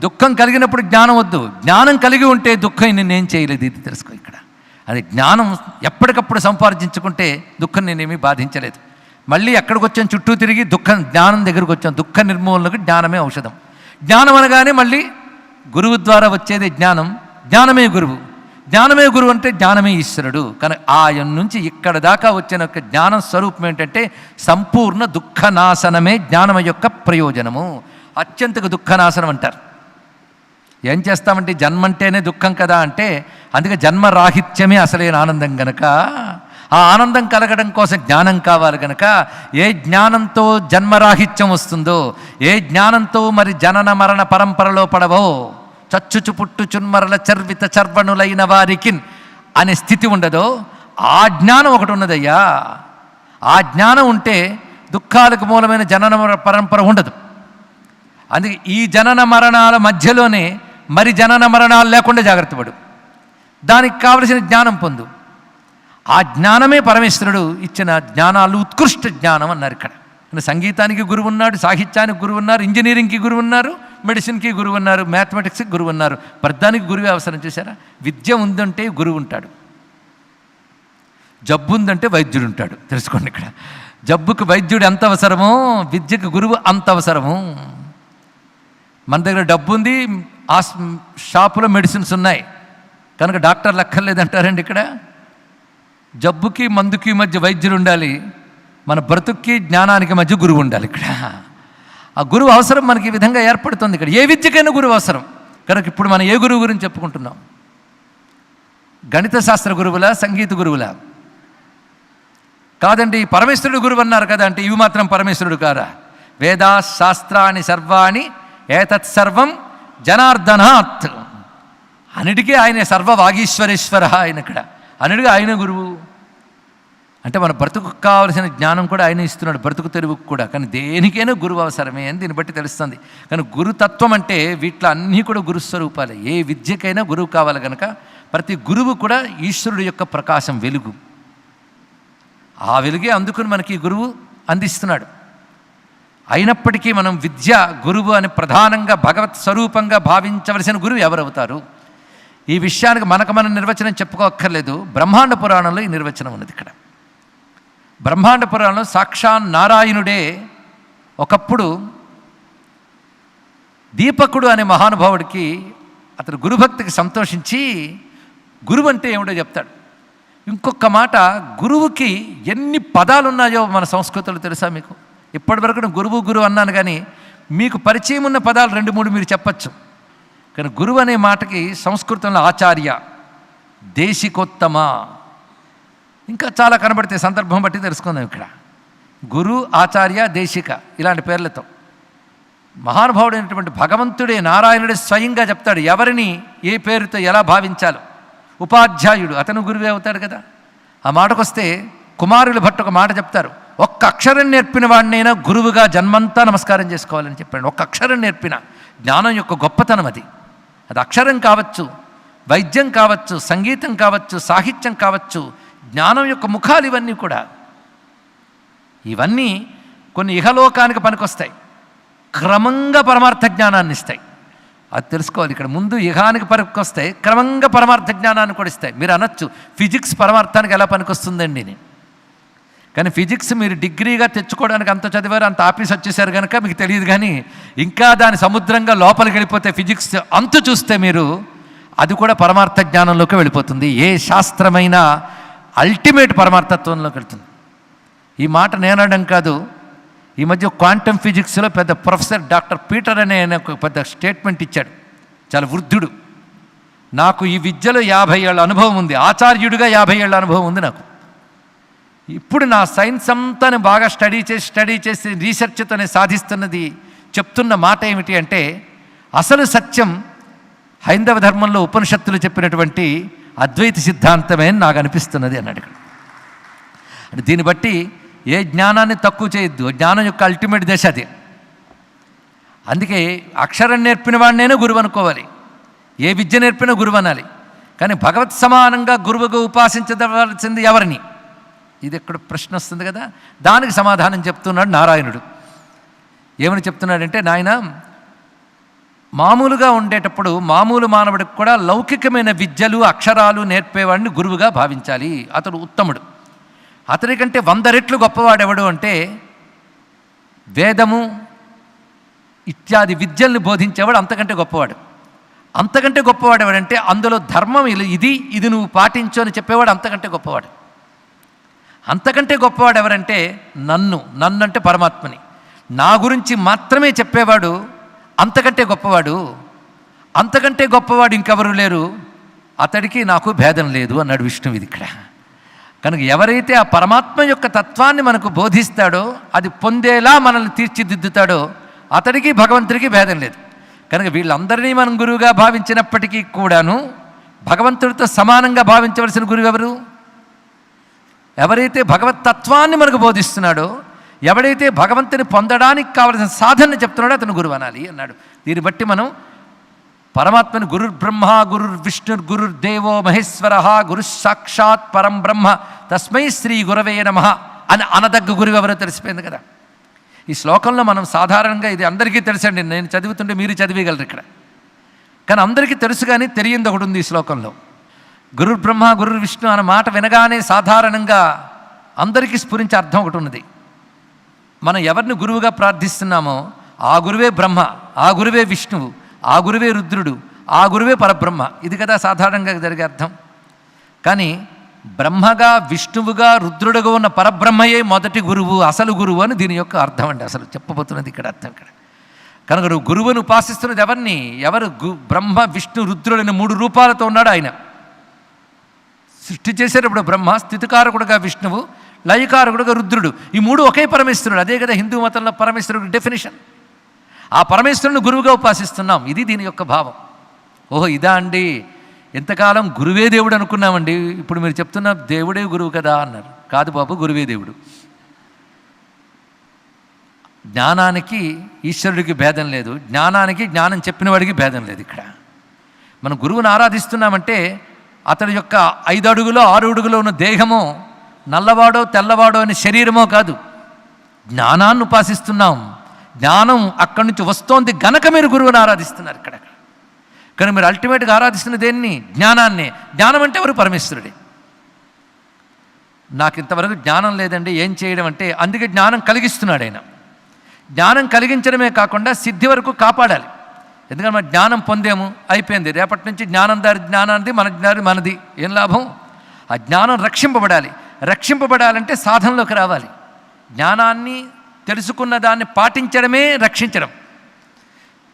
Speaker 1: దుఃఖం కలిగినప్పుడు జ్ఞానం వద్దు. జ్ఞానం కలిగి ఉంటే దుఃఖం నేనేం చేయలేదు, ఇది తెలుసుకో ఇక్కడ. అది జ్ఞానం ఎప్పటికప్పుడు సంపాదించుకుంటే దుఃఖం నేనేమీ బాధించలేదు. మళ్ళీ ఎక్కడికి వచ్చాను, చుట్టూ తిరిగి జ్ఞానం దగ్గరకు వచ్చాను. దుఃఖ నిర్మూలనకు జ్ఞానమే ఔషధం. జ్ఞానం అనగానే మళ్ళీ గురువు ద్వారా వచ్చేది జ్ఞానం. జ్ఞానమే గురువు. జ్ఞానమే గురువు అంటే జ్ఞానమే ఈశ్వరుడు. కానీ ఆయన నుంచి ఇక్కడ దాకా వచ్చిన ఒక జ్ఞానం స్వరూపం ఏంటంటే సంపూర్ణ దుఃఖనాశనమే జ్ఞానం యొక్క ప్రయోజనము. అత్యంతకు దుఃఖనాశనం అంటారు. ఏం చేస్తామంటే జన్మంటేనే దుఃఖం కదా అంటే, అందుకే జన్మరాహిత్యమే అసలైన ఆనందం గనక, ఆ ఆనందం కలగడం కోసం జ్ఞానం కావాలి గనక, ఏ జ్ఞానంతో జన్మరాహిత్యం వస్తుందో, ఏ జ్ఞానంతో మరి జనన మరణ పరంపరలో పడవో, చచ్చుచు పుట్టుచున్మరల చర్విత చర్వణులైన వారికి అనే స్థితి ఉండదో, ఆ జ్ఞానం ఒకటి ఉన్నదయ్యా. ఆ జ్ఞానం ఉంటే దుఃఖాలకు మూలమైన జనన పరంపర ఉండదు. అందుకే ఈ జనన మరణాల మధ్యలోనే మరి జనన మరణాలు లేకుండా జాగ్రత్త పడు. దానికి కావలసిన జ్ఞానం పొందు. ఆ జ్ఞానమే పరమేశ్వరుడు ఇచ్చిన జ్ఞానాలు ఉత్కృష్ట జ్ఞానం అన్నారు ఇక్కడ. సంగీతానికి గురువు ఉన్నాడు, సాహిత్యానికి గురువు ఉన్నారు, ఇంజనీరింగ్కి గురువు ఉన్నారు, మెడిసిన్కి గురువు ఉన్నారు, మ్యాథమెటిక్స్కి గురువు ఉన్నారు. ప్రతిదానికి గురువే అవసరం. చూసారా? విద్య ఉందంటే గురువు ఉంటాడు. జబ్బు ఉందంటే వైద్యుడు ఉంటాడు, తెలుసుకోండి. ఇక్కడ జబ్బుకు వైద్యుడు ఎంత అవసరమో విద్యకు గురువు అంత అవసరము. మన దగ్గర డబ్బు ఉంది, ఆ షాపులో మెడిసిన్స్ ఉన్నాయి కనుక డాక్టర్లు అక్కర్లేదంటారండి. ఇక్కడ జబ్బుకి మందుకి మధ్య వైద్యుడు ఉండాలి, మన బ్రతుక్కి జ్ఞానానికి మధ్య గురువు ఉండాలి. ఇక్కడ ఆ గురువు అవసరం మనకి ఈ విధంగా ఏర్పడుతుంది. ఇక్కడ ఏ విద్యకైనా గురువు అవసరం. కనుక ఇప్పుడు మనం ఏ గురువు గురించి చెప్పుకుంటున్నాం? గణిత శాస్త్ర గురువులా, సంగీత గురువులా? కాదండి, పరమేశ్వరుడు గురువు అన్నారు కదా, అంటే ఇవి మాత్రం పరమేశ్వరుడు కారా? వేదా శాస్త్రాన్ని సర్వాణి ఏతత్ సర్వం జనార్దనాత్, అన్నిటికీ ఆయన సర్వవాగీశ్వరేశ్వర. ఆయన ఇక్కడ అన్నిటికీ ఆయన గురువు. అంటే మన బ్రతుకు కావలసిన జ్ఞానం కూడా ఆయన ఇస్తున్నాడు, బ్రతుకు తెరువుకు కూడా. కానీ దేనికైనా గురువు అవసరమే అని దీన్ని బట్టి తెలుస్తుంది. కానీ గురుతత్వం అంటే వీటిలో అన్నీ కూడా గురుస్వరూపాలే. ఏ విద్యకైనా గురువు కావాలి కనుక ప్రతి గురువు కూడా ఈశ్వరుడు యొక్క ప్రకాశం, వెలుగు. ఆ వెలుగే అందుకుని మనకి గురువు అందిస్తున్నాడు. అయినప్పటికీ మనం విద్య గురువు అని ప్రధానంగా భగవత్ స్వరూపంగా భావించవలసిన గురువు ఎవరవుతారు? ఈ విషయానికి మనం నిర్వచనం చెప్పుకోక్కర్లేదు. బ్రహ్మాండ పురాణంలో ఈ నిర్వచనం ఉన్నది. ఇక్కడ బ్రహ్మాండ పురాణంలో సాక్షాత్ నారాయణుడే ఒకప్పుడు దీపకుడు అనే మహానుభావుడికి అతను గురుభక్తికి సంతోషించి గురువు అంటే ఏమిటో చెప్తాడు. ఇంకొక మాట, గురువుకి ఎన్ని పదాలు ఉన్నాయో మన సంస్కృతిలో తెలుసా మీకు? ఇప్పటివరకు నేను గురువు అన్నాను, కానీ మీకు పరిచయం ఉన్న పదాలు 2-3 మీరు చెప్పచ్చు. కానీ గురువు అనే మాటకి సంస్కృతంలో ఆచార్య, దేశికోత్తమ, ఇంకా చాలా కనబడితే సందర్భం బట్టి తెలుసుకుందాం. ఇక్కడ గురు, ఆచార్య, దేశిక ఇలాంటి పేర్లతో మహానుభావుడైనటువంటి భగవంతుడే నారాయణుడే స్వయంగా చెప్తాడు ఎవరిని ఏ పేరుతో ఎలా భావించాలో. ఉపాధ్యాయుడు అతను గురువే అవుతాడు కదా. ఆ మాటకొస్తే కుమారుల భట్టు ఒక మాట చెప్తారు, ఒక్క అక్షరం నేర్పిన వాడినైనా గురువుగా జన్మంతా నమస్కారం చేసుకోవాలని చెప్పాడు. ఒక్క అక్షరం నేర్పిన జ్ఞానం యొక్క గొప్పతనం అది. అది అక్షరం కావచ్చు, వైద్యం కావచ్చు, సంగీతం కావచ్చు, సాహిత్యం కావచ్చు, జ్ఞానం యొక్క ముఖాలు ఇవన్నీ కూడా. ఇవన్నీ కొన్ని ఇహలోకానికి పనికొస్తాయి, క్రమంగా పరమార్థ జ్ఞానాన్ని ఇస్తాయి. అది తెలుసుకోవాలి. ఇక్కడ ముందు ఇహానికి పనికొస్తాయి, క్రమంగా పరమార్థ జ్ఞానాన్ని కూడా ఇస్తాయి. మీరు అనొచ్చు, ఫిజిక్స్ పరమార్థానికి ఎలా పనికొస్తుందండి అని. కానీ ఫిజిక్స్ మీరు డిగ్రీగా తెచ్చుకోవడానికి అంత చదివారు, అంత ఆఫీస్ వచ్చేసారు కనుక మీకు తెలియదు. కానీ ఇంకా దాని సముద్రంగా లోపలికి వెళ్ళిపోతే ఫిజిక్స్ అంతు చూస్తే మీరు అది కూడా పరమార్థ జ్ఞానంలోకి వెళ్ళిపోతుంది. ఏ శాస్త్రమైనా అల్టిమేట్ పరమార్థత్వంలోకి వెళ్తుంది. ఈ మాట నేనడం కాదు, ఈ మధ్య క్వాంటమ్ ఫిజిక్స్లో పెద్ద ప్రొఫెసర్ డాక్టర్ పీటర్ అనే ఒక పెద్ద స్టేట్మెంట్ ఇచ్చాడు. చాలా వృద్ధుడు. నాకు ఈ విద్యలో 50 ఏళ్ళ అనుభవం ఉంది, ఆచార్యుడిగా 50 ఏళ్ళ అనుభవం ఉంది నాకు. ఇప్పుడు నా సైన్స్ అంతా బాగా స్టడీ చేసి రీసెర్చ్తోనే సాధిస్తున్నది. చెప్తున్న మాట ఏమిటి అంటే, అసలు సత్యం హైందవ ధర్మంలో ఉపనిషత్తులు చెప్పినటువంటి అద్వైత సిద్ధాంతమే అని నాకు అనిపిస్తున్నది అన్నాడు. ఇక్కడ అంటే దీన్ని బట్టి ఏ జ్ఞానాన్ని తక్కువ చేయొద్దు. జ్ఞానం యొక్క అల్టిమేట్ దశ అది. అందుకే అక్షరం నేర్పిన వాడినైనా గురువు అనుకోవాలి, ఏ విద్య నేర్పినా గురువు అనాలి. కానీ భగవత్ సమానంగా గురువుగా ఉపాసించవలసింది ఎవరిని? ఇది ఎక్కడ ప్రశ్న వస్తుంది కదా. దానికి సమాధానం చెప్తున్నాడు నారాయణుడు. ఏమని చెప్తున్నాడంటే, నాయన మామూలుగా ఉండేటప్పుడు మామూలు మానవుడికి కూడా లౌకికమైన విద్యలు అక్షరాలు నేర్పేవాడిని గురువుగా భావించాలి. అతడు ఉత్తముడు. అతనికంటే 100 రెట్లు గొప్పవాడెవడు అంటే, వేదము ఇత్యాది విద్యల్ని బోధించేవాడు అంతకంటే గొప్పవాడు. అంతకంటే గొప్పవాడు ఎవడంటే, అందులో ధర్మం ఇది నువ్వు పాటించు అని చెప్పేవాడు అంతకంటే గొప్పవాడు. అంతకంటే గొప్పవాడు ఎవరంటే, నన్ను అంటే పరమాత్మని నా గురించి మాత్రమే చెప్పేవాడు అంతకంటే గొప్పవాడు. అంతకంటే గొప్పవాడు ఇంకెవరు లేరు, అతడికి నాకు భేదం లేదు అన్నాడు విష్ణువు. ఇది ఇక్కడ కనుక ఎవరైతే ఆ పరమాత్మ యొక్క తత్వాన్ని మనకు బోధిస్తాడో, అది పొందేలా మనల్ని తీర్చిదిద్దుతాడో, అతడికి భగవంతుడికి భేదం లేదు. కనుక వీళ్ళందరినీ మనం గురువుగా భావించినప్పటికీ కూడాను భగవంతుడితో సమానంగా భావించవలసిన గురువు ఎవరు? ఎవరైతే భగవత్ తత్వాన్ని మనకు బోధిస్తున్నాడో, ఎవడైతే భగవంతుని పొందడానికి కావలసిన సాధన చెప్తున్నాడో అతను గురువు అనాలి అన్నాడు. దీన్ని బట్టి మనం పరమాత్మని గురుర్బ్రహ్మ గురుర్విష్ణుర్ గురుర్దేవో మహేశ్వర గురు సాక్షాత్ పరం బ్రహ్మ తస్మై శ్రీ గురవే నమః అని అనదగ్గ గురువు ఎవరో తెలిసిపోయింది కదా. ఈ శ్లోకంలో మనం సాధారణంగా, ఇది అందరికీ తెలుసండి, నేను చదువుతుంటే మీరు చదివేయగలరు ఇక్కడ. కానీ అందరికీ తెలుసు, కానీ తెలియంది ఒకటి ఉంది ఈ శ్లోకంలో. గురు బ్రహ్మ గురు విష్ణు అన్న మాట వినగానే సాధారణంగా అందరికీ స్ఫురించే అర్థం ఒకటి ఉన్నది. మనం ఎవరిని గురువుగా ప్రార్థిస్తున్నామో ఆ గురువే బ్రహ్మ, ఆ గురువే విష్ణువు, ఆ గురువే రుద్రుడు, ఆ గురువే పరబ్రహ్మ. ఇది కదా సాధారణంగా జరిగే అర్థం. కానీ బ్రహ్మగా విష్ణువుగా రుద్రుడుగా ఉన్న పరబ్రహ్మయే మొదటి గురువు, అసలు గురువు అని దీని యొక్క అర్థం అండి. అసలు చెప్పబోతున్నది ఇక్కడ అర్థం. ఇక్కడ కనుక నువ్వు గురువును ఉపాసిస్తున్నది ఎవరిని? ఎవరు? బ్రహ్మ విష్ణు రుద్రుడైన 3 రూపాలతో ఉన్నాడు ఆయన. సృష్టి చేసేటప్పుడు బ్రహ్మ, స్థితికారకుడుగా విష్ణువు, లయకారకుడుగా రుద్రుడు. ఈ 3 ఒకే పరమేశ్వరుడు. అదే కదా హిందూ మతంలో పరమేశ్వరుడు డెఫినేషన్. ఆ పరమేశ్వరుని గురువుగా ఉపాసిస్తున్నాం. ఇది దీని యొక్క భావం. ఓహో ఇదా అండి, ఎంతకాలం గురువే దేవుడు అనుకున్నామండి, ఇప్పుడు మీరు చెప్తున్న దేవుడే గురువు కదా అన్నారు. కాదు బాబు, గురువే దేవుడు. జ్ఞానానికి ఈశ్వరుడికి భేదం లేదు, జ్ఞానానికి జ్ఞానం చెప్పిన వాడికి భేదం లేదు. ఇక్కడ మనం గురువుని ఆరాధిస్తున్నామంటే అతడి యొక్క 5 అడుగులో 6 అడుగులో ఉన్న దేహమో నల్లవాడో తెల్లవాడో అని శరీరమో కాదు, జ్ఞానాన్ని ఉపాసిస్తున్నాం. జ్ఞానం అక్కడి నుంచి వస్తోంది గనక మీరు గురువుని ఆరాధిస్తున్నారు ఇక్కడ. కానీ మీరు అల్టిమేట్గా ఆరాధిస్తున్న దేన్ని? జ్ఞానాన్ని. జ్ఞానం అంటే ఎవరు? పరమేశ్వరుడే. నాకు ఇంతవరకు జ్ఞానం లేదండి, ఏం చేయడం అంటే, అందుకే జ్ఞానం కలిగిస్తున్నాడు ఆయన. జ్ఞానం కలిగించడమే కాకుండా సిద్ధి వరకు కాపాడాలి. ఎందుకంటే మన జ్ఞానం పొందాము, అయిపోయింది, రేపటి నుంచి జ్ఞానాన్ని మన జ్ఞానం మనది, ఏం లాభం? ఆ జ్ఞానం రక్షింపబడాలి. రక్షింపబడాలంటే సాధనలోకి రావాలి. జ్ఞానాన్ని తెలుసుకున్న దాన్ని పాటించడమే రక్షించడం,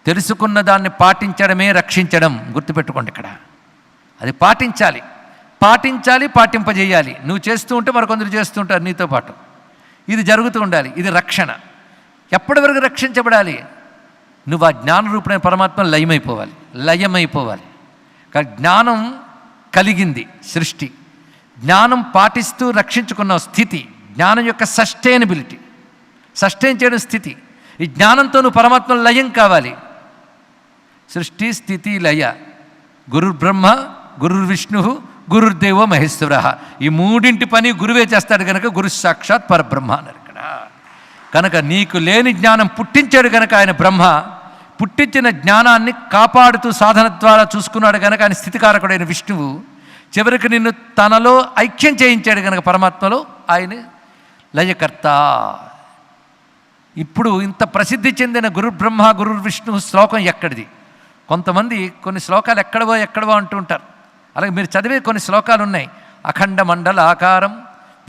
Speaker 1: తెలుసుకున్న దాన్ని పాటించడమే రక్షించడం. గుర్తుపెట్టుకోండి ఇక్కడ. అది పాటించాలి, పాటింపజేయాలి. నువ్వు చేస్తూ ఉంటే మరికొందరు చేస్తూ ఉంటారు నీతో పాటు. ఇది జరుగుతూ ఉండాలి. ఇది రక్షణ. ఎప్పటి వరకు రక్షించబడాలి? నువ్వు ఆ జ్ఞానరూపుడైన పరమాత్మ లయమైపోవాలి. కానీ జ్ఞానం కలిగింది సృష్టి, జ్ఞానం పాటిస్తూ రక్షించుకున్న స్థితి, జ్ఞానం యొక్క సస్టైన్ చేయడం స్థితి. ఈ జ్ఞానంతో నువ్వు పరమాత్మ లయం కావాలి. సృష్టి స్థితి లయ. గురు బ్రహ్మ గురు విష్ణు గురుర్దేవో మహేశ్వర. ఈ 3 పని గురువే చేస్తాడు కనుక గురు సాక్షాత్ పరబ్రహ్మ అన్నారు ఇక్కడ. కనుక నీకు లేని జ్ఞానం పుట్టించాడు కనుక ఆయన బ్రహ్మ. పుట్టించిన జ్ఞానాన్ని కాపాడుతూ సాధన ద్వారా చూసుకున్నాడు కనుక ఆయన స్థితికారకుడైన విష్ణువు. చివరికి నిన్ను తనలో ఐక్యం చేయించాడు కనుక పరమాత్మలో ఆయన లయకర్త. ఇప్పుడు ఇంత ప్రసిద్ధి చెందిన గురు బ్రహ్మ గురు విష్ణు శ్లోకం ఎక్కడిది? కొంతమంది కొన్ని శ్లోకాలు ఎక్కడవో అంటూ ఉంటారు. అలాగే మీరు చదివే కొన్ని శ్లోకాలు ఉన్నాయి. అఖండ మండల ఆకారం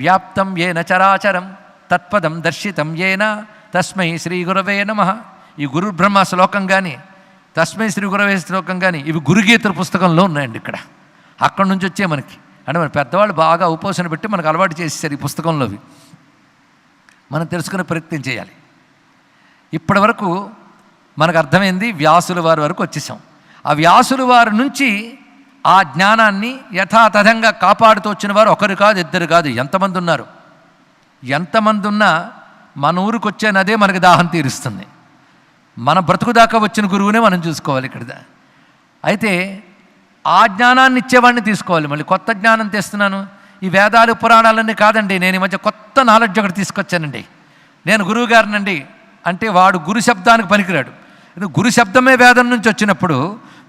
Speaker 1: వ్యాప్తం ఏన చరాచరం తత్పదం దర్శితం ఏన తస్మై శ్రీ గురవే నమః. ఈ గురు బ్రహ్మ శ్లోకం కానీ తస్మై శ్రీ గురవే శ్లోకం కానీ ఇవి గురుగీతల పుస్తకంలో ఉన్నాయండి. ఇక్కడ అక్కడి నుంచి వచ్చే మనకి అంటే మన పెద్దవాళ్ళు బాగా ఉపోసన పెట్టి మనకు అలవాటు చేసేసారు ఈ పుస్తకంలోవి. మనం తెలుసుకునే ప్రయత్నం చేయాలి. ఇప్పటి వరకు మనకు అర్థమైంది, వ్యాసుల వారి వరకు వచ్చేసాం. ఆ వ్యాసుల వారి నుంచి ఆ జ్ఞానాన్ని యథాతథంగా కాపాడుతూ వచ్చిన వారు ఒకరు కాదు, ఇద్దరు కాదు, ఎంతమంది ఉన్నారు. ఎంతమంది ఉన్నా మన ఊరికి వచ్చేనదే మనకు దాహం తీరుస్తుంది. మన బ్రతుకు దాకా వచ్చిన గురువునే మనం చూసుకోవాలి ఇక్కడ. అయితే ఆ జ్ఞానాన్ని ఇచ్చేవాడిని తీసుకోవాలి. మళ్ళీ కొత్త జ్ఞానం తెస్తున్నాను, ఈ వేదాలు పురాణాలన్నీ కాదండి, నేను ఈ మధ్య కొత్త నాలెడ్జ్ ఒకటి తీసుకొచ్చానండి, నేను గురువు గారినండి అంటే వాడు గురు శబ్దానికి పనికిరాడు. గురు శబ్దమే వేదం నుంచి వచ్చినప్పుడు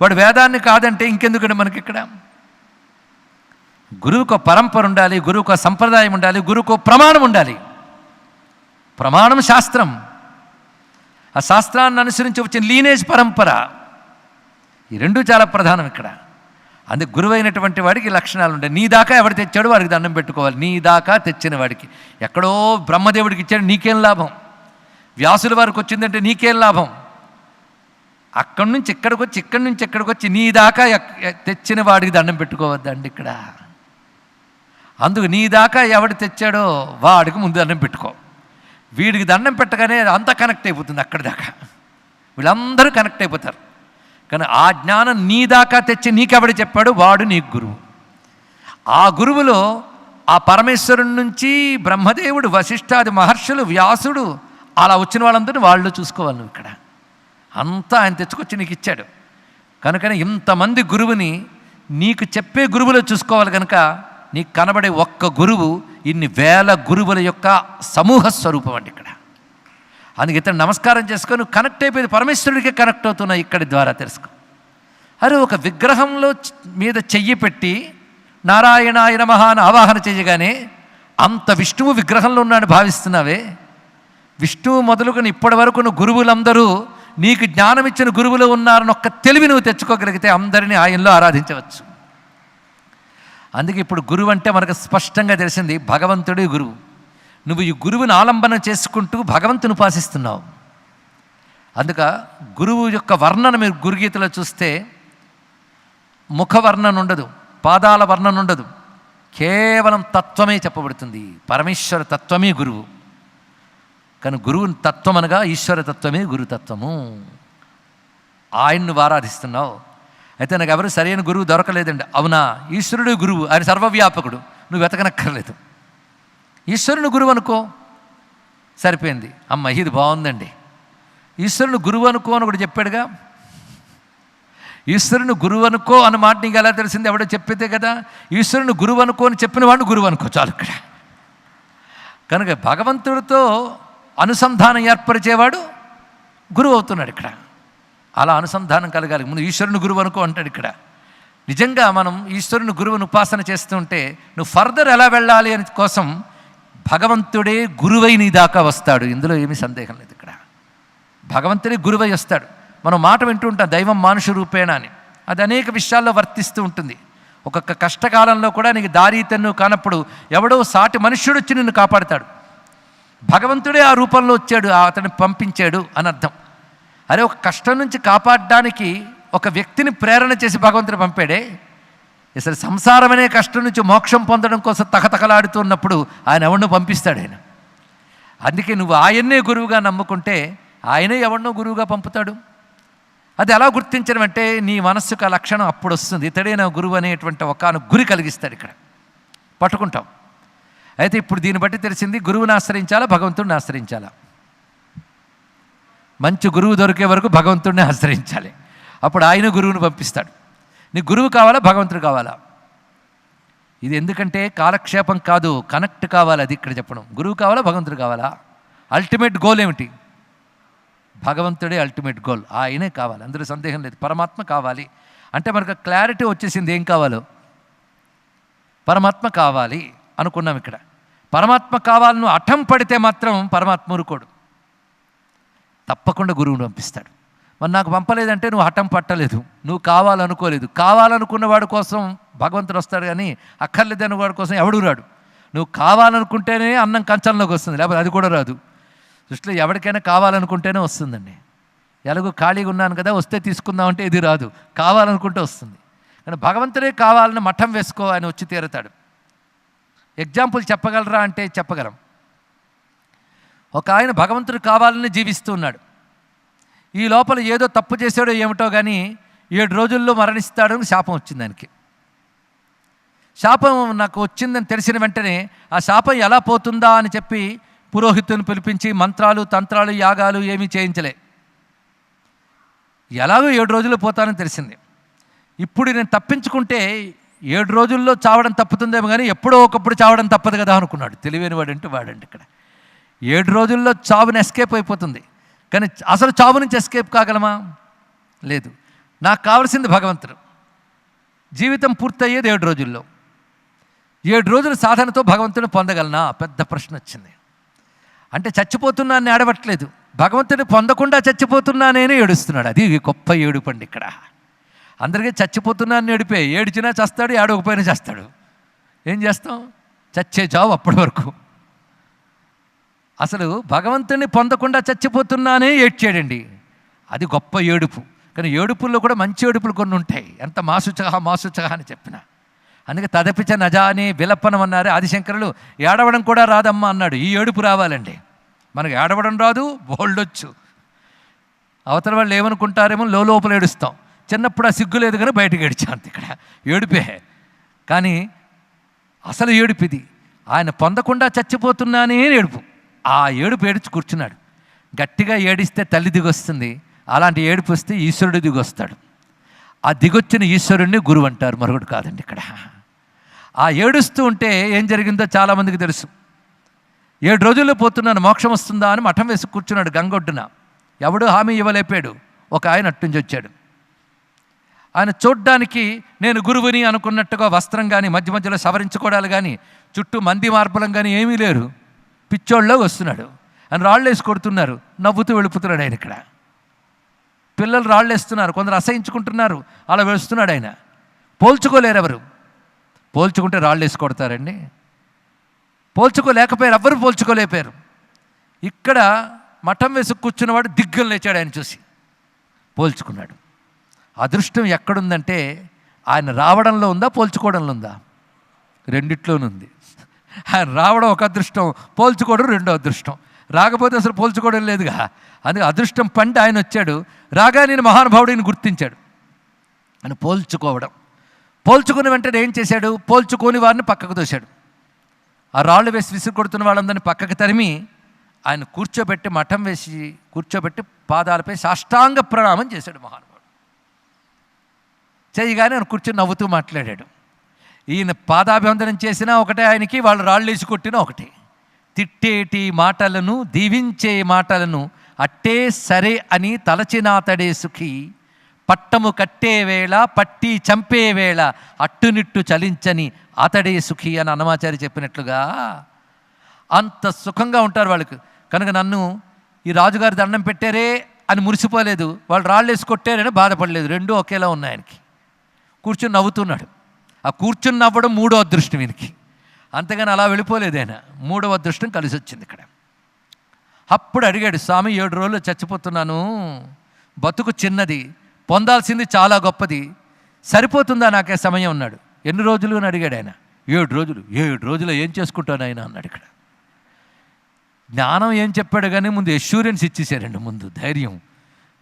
Speaker 1: వాడు వేదాన్ని కాదంటే ఇంకెందుకండి మనకి ఇక్కడ? గురువుకు పరంపర ఉండాలి, గురువుకు సంప్రదాయం ఉండాలి, గురువుకు ప్రమాణం ఉండాలి. ప్రమాణం శాస్త్రం, ఆ శాస్త్రాన్ని అనుసరించి వచ్చిన లీనేజ్ పరంపర, ఈ 2 చాలా ప్రధానం ఇక్కడ. అందుకే గురువైనటువంటి వాడికి లక్షణాలు ఉంటాయి. నీ దాకా ఎవడు తెచ్చాడో వాడికి దండం పెట్టుకోవాలి. నీ దాకా తెచ్చిన వాడికి, ఎక్కడో బ్రహ్మదేవుడికి ఇచ్చాడు నీకేం లాభం, వ్యాసుల వారికి వచ్చిందంటే నీకేం లాభం. అక్కడి నుంచి ఇక్కడికి వచ్చి, ఇక్కడి నుంచి ఎక్కడికి వచ్చి నీ దాకా తెచ్చిన వాడికి దండం పెట్టుకోవద్దండి ఇక్కడ. అందుకు నీ దాకా ఎవడు తెచ్చాడో వాడికి ముందు దండం పెట్టుకో. వీడికి దండం పెట్టగానే అంతా కనెక్ట్ అయిపోతుంది. అక్కడి దాకా వీళ్ళందరూ కనెక్ట్ అయిపోతారు. కానీ ఆ జ్ఞానం నీ దాకా తెచ్చి నీకెవడు చెప్పాడు వాడు నీకు గురువు. ఆ గురువులో ఆ పరమేశ్వరుని నుంచి బ్రహ్మదేవుడు, వశిష్ఠాది మహర్షులు, వ్యాసుడు, అలా వచ్చిన వాళ్ళందరినీ వాళ్ళు చూసుకోవాలి. నువ్వు ఇక్కడ అంతా ఆయన తెచ్చుకొచ్చి నీకు ఇచ్చాడు. కనుకనే ఇంతమంది గురువుని నీకు చెప్పే గురువులో చూసుకోవాలి. కనుక నీకు కనబడే ఒక్క గురువు ఇన్ని వేల గురువుల యొక్క సమూహ స్వరూపం అండి ఇక్కడ. అందుకే ఇతను నమస్కారం చేసుకొని నువ్వు కనెక్ట్ అయిపోయింది, పరమేశ్వరుడికే కనెక్ట్ అవుతున్నావు ఇక్కడి ద్వారా తెలుసుకో. అరే ఒక విగ్రహంలో మీద చెయ్యి పెట్టి నారాయణాయ నమః అని ఆవాహన చేయగానే అంత విష్ణువు విగ్రహంలో ఉన్నాడని భావిస్తున్నావే? విష్ణువు మొదలుకొని ఇప్పటి వరకు గురువులందరూ నీకు జ్ఞానం ఇచ్చిన గురువులు ఉన్నారని ఒక్క తెలివి నువ్వు తెచ్చుకోగలిగితే అందరినీ ఆయనలో ఆరాధించవచ్చు. అందుకే ఇప్పుడు గురువు అంటే మనకు స్పష్టంగా తెలిసింది, భగవంతుడే గురువు. నువ్వు ఈ గురువుని ఆలంబన చేసుకుంటూ భగవంతుని ఉపాసిస్తున్నావు. అందుక గురువు యొక్క వర్ణన మీరు గురుగీతలో చూస్తే ముఖ వర్ణన ఉండదు, పాదాల వర్ణన ఉండదు, కేవలం తత్వమే చెప్పబడుతుంది. పరమేశ్వర తత్వమే గురువు. కానీ గురువుని తత్వం అనగా ఈశ్వర తత్వమే గురుతత్వము. ఆయన్ను నువ్వు ఆరాధిస్తున్నావు. అయితే నాకు ఎవరు సరైన గురువు దొరకలేదండి. అవునా, ఈశ్వరుడు గురువు, ఆయన సర్వవ్యాపకుడు, నువ్వు వెతకనక్కర్లేదు. ఈశ్వరుని గురువు అనుకో, సరిపోయింది. అమ్మ ఇది బాగుందండి, ఈశ్వరుని గురువు అనుకో అని కూడా చెప్పాడుగా. ఈశ్వరుని గురువు అనుకో అన్న మాట నీకు ఎలా తెలిసింది? ఎవడో చెప్పితే కదా. ఈశ్వరుని గురువు అనుకో అని చెప్పిన వాడిని గురువు అనుకో చాలు ఇక్కడ. కనుక భగవంతుడితో అనుసంధానం ఏర్పరిచేవాడు గురువు అవుతున్నాడు ఇక్కడ. అలా అనుసంధానం కలగాలి. ముందు ఈశ్వరుని గురువు అనుకో అంటాడు ఇక్కడ. నిజంగా మనం ఈశ్వరుని గురువుని ఉపాసన చేస్తుంటే నువ్వు ఫర్దర్ ఎలా వెళ్ళాలి అని కోసం భగవంతుడే గురువై నీ దాకా వస్తాడు. ఇందులో ఏమీ సందేహం లేదు. ఇక్కడ భగవంతుడే గురువై వస్తాడు. మనం మాట వింటూ ఉంటాం దైవం మానుష రూపేణ అని. అది అనేక విషయాల్లో వర్తిస్తూ ఉంటుంది. ఒక్కొక్క కష్టకాలంలో కూడా నీకు దారి తెన్ను కానప్పుడు ఎవడో సాటి మనుష్యుడు వచ్చి నిన్ను కాపాడుతాడు. భగవంతుడే ఆ రూపంలో వచ్చాడు, అతన్ని పంపించాడు అని అర్థం. అరే ఒక కష్టం నుంచి కాపాడడానికి ఒక వ్యక్తిని ప్రేరణ చేసి భగవంతుడు పంపాడే. అసలు సంసారం అనే కష్టం నుంచి మోక్షం పొందడం కోసం తహతహలాడుతున్నప్పుడు ఆయన ఎవరినో పంపిస్తాడు ఆయన. అందుకే నువ్వు ఆయన్నే గురువుగా నమ్ముకుంటే ఆయనే ఎవరినో గురువుగా పంపుతాడు. అది ఎలా గుర్తించడం అంటే నీ మనస్సుకు ఆ లక్షణం అప్పుడు వస్తుంది. ఇతడే నా గురువు అనేటువంటి ఒక గురి కలిగిస్తాడు. ఇక్కడ పట్టుకుంటాం. అయితే ఇప్పుడు దీన్ని బట్టి తెలిసింది, గురువుని ఆశ్రయించాలా భగవంతుడిని ఆశ్రయించాలా? మంచి గురువు దొరికే వరకు భగవంతుడిని ఆశ్రయించాలి. అప్పుడు ఆయన గురువుని పంపిస్తాడు. నీ గురువు కావాలా భగవంతుడు కావాలా? ఇది ఎందుకంటే కాలక్షేపం కాదు, కనెక్ట్ కావాలి. అది ఇక్కడ చెప్పడం. గురువు కావాలా భగవంతుడు కావాలా? అల్టిమేట్ గోల్ ఏమిటి? భగవంతుడే అల్టిమేట్ గోల్, ఆయనే కావాలి, అందులో సందేహం లేదు. పరమాత్మ కావాలి అంటే మనకు క్లారిటీ వచ్చేసింది. ఏం కావాలో పరమాత్మ కావాలి అనుకున్నాం. ఇక్కడ పరమాత్మ కావాలను అఠం పడితే మాత్రం పరమాత్మ ఊరుకోడు, తప్పకుండా గురువుని పంపిస్తాడు. మరి నాకు పంపలేదంటే నువ్వు హఠం పట్టలేదు, నువ్వు కావాలనుకోలేదు. కావాలనుకున్న వాడి కోసం భగవంతుడు వస్తాడు, కానీ అక్కర్లేదని వాడి కోసం ఎవడు రాడు. నువ్వు కావాలనుకుంటేనే అన్నం కంచంలోకి వస్తుంది, లేకపోతే అది కూడా రాదు. దృష్టిలో ఎవరికైనా కావాలనుకుంటేనే వస్తుందండి. ఎలాగో ఖాళీగా ఉన్నాను కదా వస్తే తీసుకుందామంటే ఇది రాదు, కావాలనుకుంటే వస్తుంది. కానీ భగవంతుడే కావాలని మఠం వేసుకో, ఆయన వచ్చి తీరుతాడు. ఎగ్జాంపుల్ చెప్పగలరా అంటే చెప్పగలం. ఒక ఆయన భగవంతుడు కావాలని జీవిస్తూ ఉన్నాడు. ఈ లోపల ఏదో తప్పు చేశాడో ఏమిటో కానీ 7 రోజుల్లో మరణిస్తాడని శాపం వచ్చింది ఆయనకి. శాపం నాకు వచ్చిందని తెలిసిన వెంటనే ఆ శాపం ఎలా పోతుందా అని చెప్పి పురోహితుని పిలిపించి మంత్రాలు తంత్రాలు యాగాలు ఏమీ చేయించలే. ఎలాగో 7 రోజుల్లో పోతానని తెలిసింది. ఇప్పుడు నేను తప్పించుకుంటే 7 రోజుల్లో చావడం తప్పుతుందేమో కానీ ఎప్పుడో ఒకప్పుడు చావడం తప్పదు కదా అనుకున్నాడు. తెలివైన వాడంటే వాడండి. ఇక్కడ 7 రోజుల్లో చావుని ఎస్కేప్ అయిపోతుంది, కానీ అసలు చావు నుంచి ఎస్కేప్ కాగలమా? లేదు. నాకు కావాల్సింది భగవంతుడు. జీవితం పూర్తయ్యేది 7 రోజుల్లో. 7 రోజుల సాధనతో భగవంతుడిని పొందగలనా? పెద్ద ప్రశ్న వచ్చింది. అంటే చచ్చిపోతున్నాను ఏడవట్లేదు, భగవంతుడిని పొందకుండా చచ్చిపోతున్నానేనే ఏడుస్తున్నాడు. అది గొప్ప ఏడుపండి ఇక్కడ. అందరికీ చచ్చిపోతున్నాను ఏడిపే, ఏడిచినా చేస్తాడు, ఏడవకపోయినా చేస్తాడు. ఏం చేస్తాం? చచ్చే చావు అప్పటి వరకు. అసలు భగవంతుడిని పొందకుండా చచ్చిపోతున్నానే ఏడ్చాడండి. అది గొప్ప ఏడుపు. కానీ ఏడుపుల్లో కూడా మంచి ఏడుపులు కొన్ని ఉంటాయి. ఎంత మాసుచహ అని చెప్పిన. అందుకే తదపిచ నజాని విలపనం అన్నారు ఆదిశంకరులు. ఏడవడం కూడా రాదమ్మా అన్నాడు. ఈ ఏడుపు రావాలండి. మనకు ఏడవడం రాదు, బోల్డొచ్చు. అవతల వాళ్ళు ఏమనుకుంటారేమో లోపల ఏడుస్తాం. చిన్నప్పుడు ఆ సిగ్గు లేదు కానీ బయటకు ఏడ్చాం. అంత ఇక్కడ ఏడుపే. కానీ అసలు ఏడుపు ఇది. ఆయన పొందకుండా చచ్చిపోతున్నానే ఏడుపు. ఆ ఏడుపు ఏడుచి కూర్చున్నాడు. గట్టిగా ఏడిస్తే తల్లి దిగొస్తుంది, అలాంటి ఏడుపు వస్తే ఈశ్వరుడు దిగొస్తాడు. ఆ దిగొచ్చిన ఈశ్వరుణ్ణి గురువు అంటారు, మరొకటి కాదండి. ఇక్కడ ఆ ఏడుస్తూ ఉంటే ఏం జరిగిందో చాలామందికి తెలుసు. 7 రోజుల్లో పోతున్నాను, మోక్షం వస్తుందా అని మఠం వేసి కూర్చున్నాడు గంగొడ్డున. ఎవడు హామీ ఇవ్వలేపాడు. ఒక ఆయన అట్టుంచి వచ్చాడు. ఆయన చూడ్డానికి నేను గురువుని అనుకున్నట్టుగా వస్త్రం కానీ మధ్య మధ్యలో సవరించుకోవడాలు కానీ చుట్టూ మంది మార్పులం కానీ ఏమీ లేరు. పిచ్చోళ్ళలో వస్తున్నాడు. ఆయన రాళ్ళు వేసి కొడుతున్నారు, నవ్వుతూ వెళ్ళిపోతున్నాడు ఆయన. ఇక్కడ పిల్లలు రాళ్ళు వేస్తున్నారు, కొందరు అసహించుకుంటున్నారు, అలా వేస్తున్నాడు ఆయన. పోల్చుకోలేరు ఎవరు. పోల్చుకుంటే రాళ్ళు వేసి కొడతారండి. పోల్చుకోలేకపోయారు, ఎవ్వరు పోల్చుకోలేకపోయారు. ఇక్కడ మఠం వేసి కూర్చున్నవాడు దిగ్గలు లేచాడు ఆయన చూసి, పోల్చుకున్నాడు. అదృష్టం ఎక్కడుందంటే ఆయన రావడంలో ఉందా, పోల్చుకోవడంలో ఉందా? రెండిట్లోనుంది. ఆయన రావడం ఒక అదృష్టం, పోల్చుకోవడం రెండో అదృష్టం. రాకపోతే అసలు పోల్చుకోవడం లేదుగా. అందుకే అదృష్టం పండి ఆయన వచ్చాడు. రాగా నేను మహానుభావుడిని గుర్తించాడు. ఆయన పోల్చుకోవడం. పోల్చుకున్న వెంటనే ఏం చేశాడు? పోల్చుకోని వారిని పక్కకు తోశాడు. ఆ రాళ్ళు వేసి విసిరి కొడుతున్న వాళ్ళందరినీ పక్కకు తరిమి ఆయన కూర్చోబెట్టి, మఠం వేసి కూర్చోబెట్టి పాదాలపై సాష్టాంగ ప్రణామం చేశాడు మహానుభావుడు. చేయగానే ఆయన కూర్చొని నవ్వుతూ మాట్లాడాడు. ఈయన పాదాభివందనం చేసినా ఒకటే ఆయనకి, వాళ్ళు రాళ్ళు వేసి కొట్టినా ఒకటే. తిట్టేటి మాటలను, దీవించే మాటలను అట్టే సరే అని తలచినాతడే సుఖి, పట్టము కట్టే వేళ పట్టి చంపే వేళ అట్టునిట్టు చలించని అతడే సుఖి అని అన్నమాచారి చెప్పినట్లుగా అంత సుఖంగా ఉంటారు వాళ్ళకి. కనుక నన్ను ఈ రాజుగారి దండం పెట్టారే అని మురిసిపోలేదు, వాళ్ళు రాళ్ళు వేసి కొట్టారని బాధపడలేదు. రెండూ ఒకేలా ఉన్నాయి ఆయనకి. కూర్చుని నవ్వుతున్నాడు. ఆ కూర్చుని నవ్వడం మూడో అదృష్టం ఈయనకి. అంతేగాని అలా వెళ్ళిపోలేదు ఆయన. మూడవ అదృష్టం కలిసి వచ్చింది ఇక్కడ. అప్పుడు అడిగాడు, స్వామి 7 రోజులు చచ్చిపోతున్నాను, బతుకు చిన్నది, పొందాల్సింది చాలా గొప్పది, సరిపోతుందా నాకే సమయం అన్నాడు. ఎన్ని రోజులు అని అడిగాడు ఆయన. 7 రోజులు. 7 రోజులు ఏం చేసుకుంటాను ఆయన అన్నాడు. ఇక్కడ జ్ఞానం ఏం చెప్పాడు కానీ ముందు ఎష్యూరెన్స్ ఇచ్చేసారండి, ముందు ధైర్యం.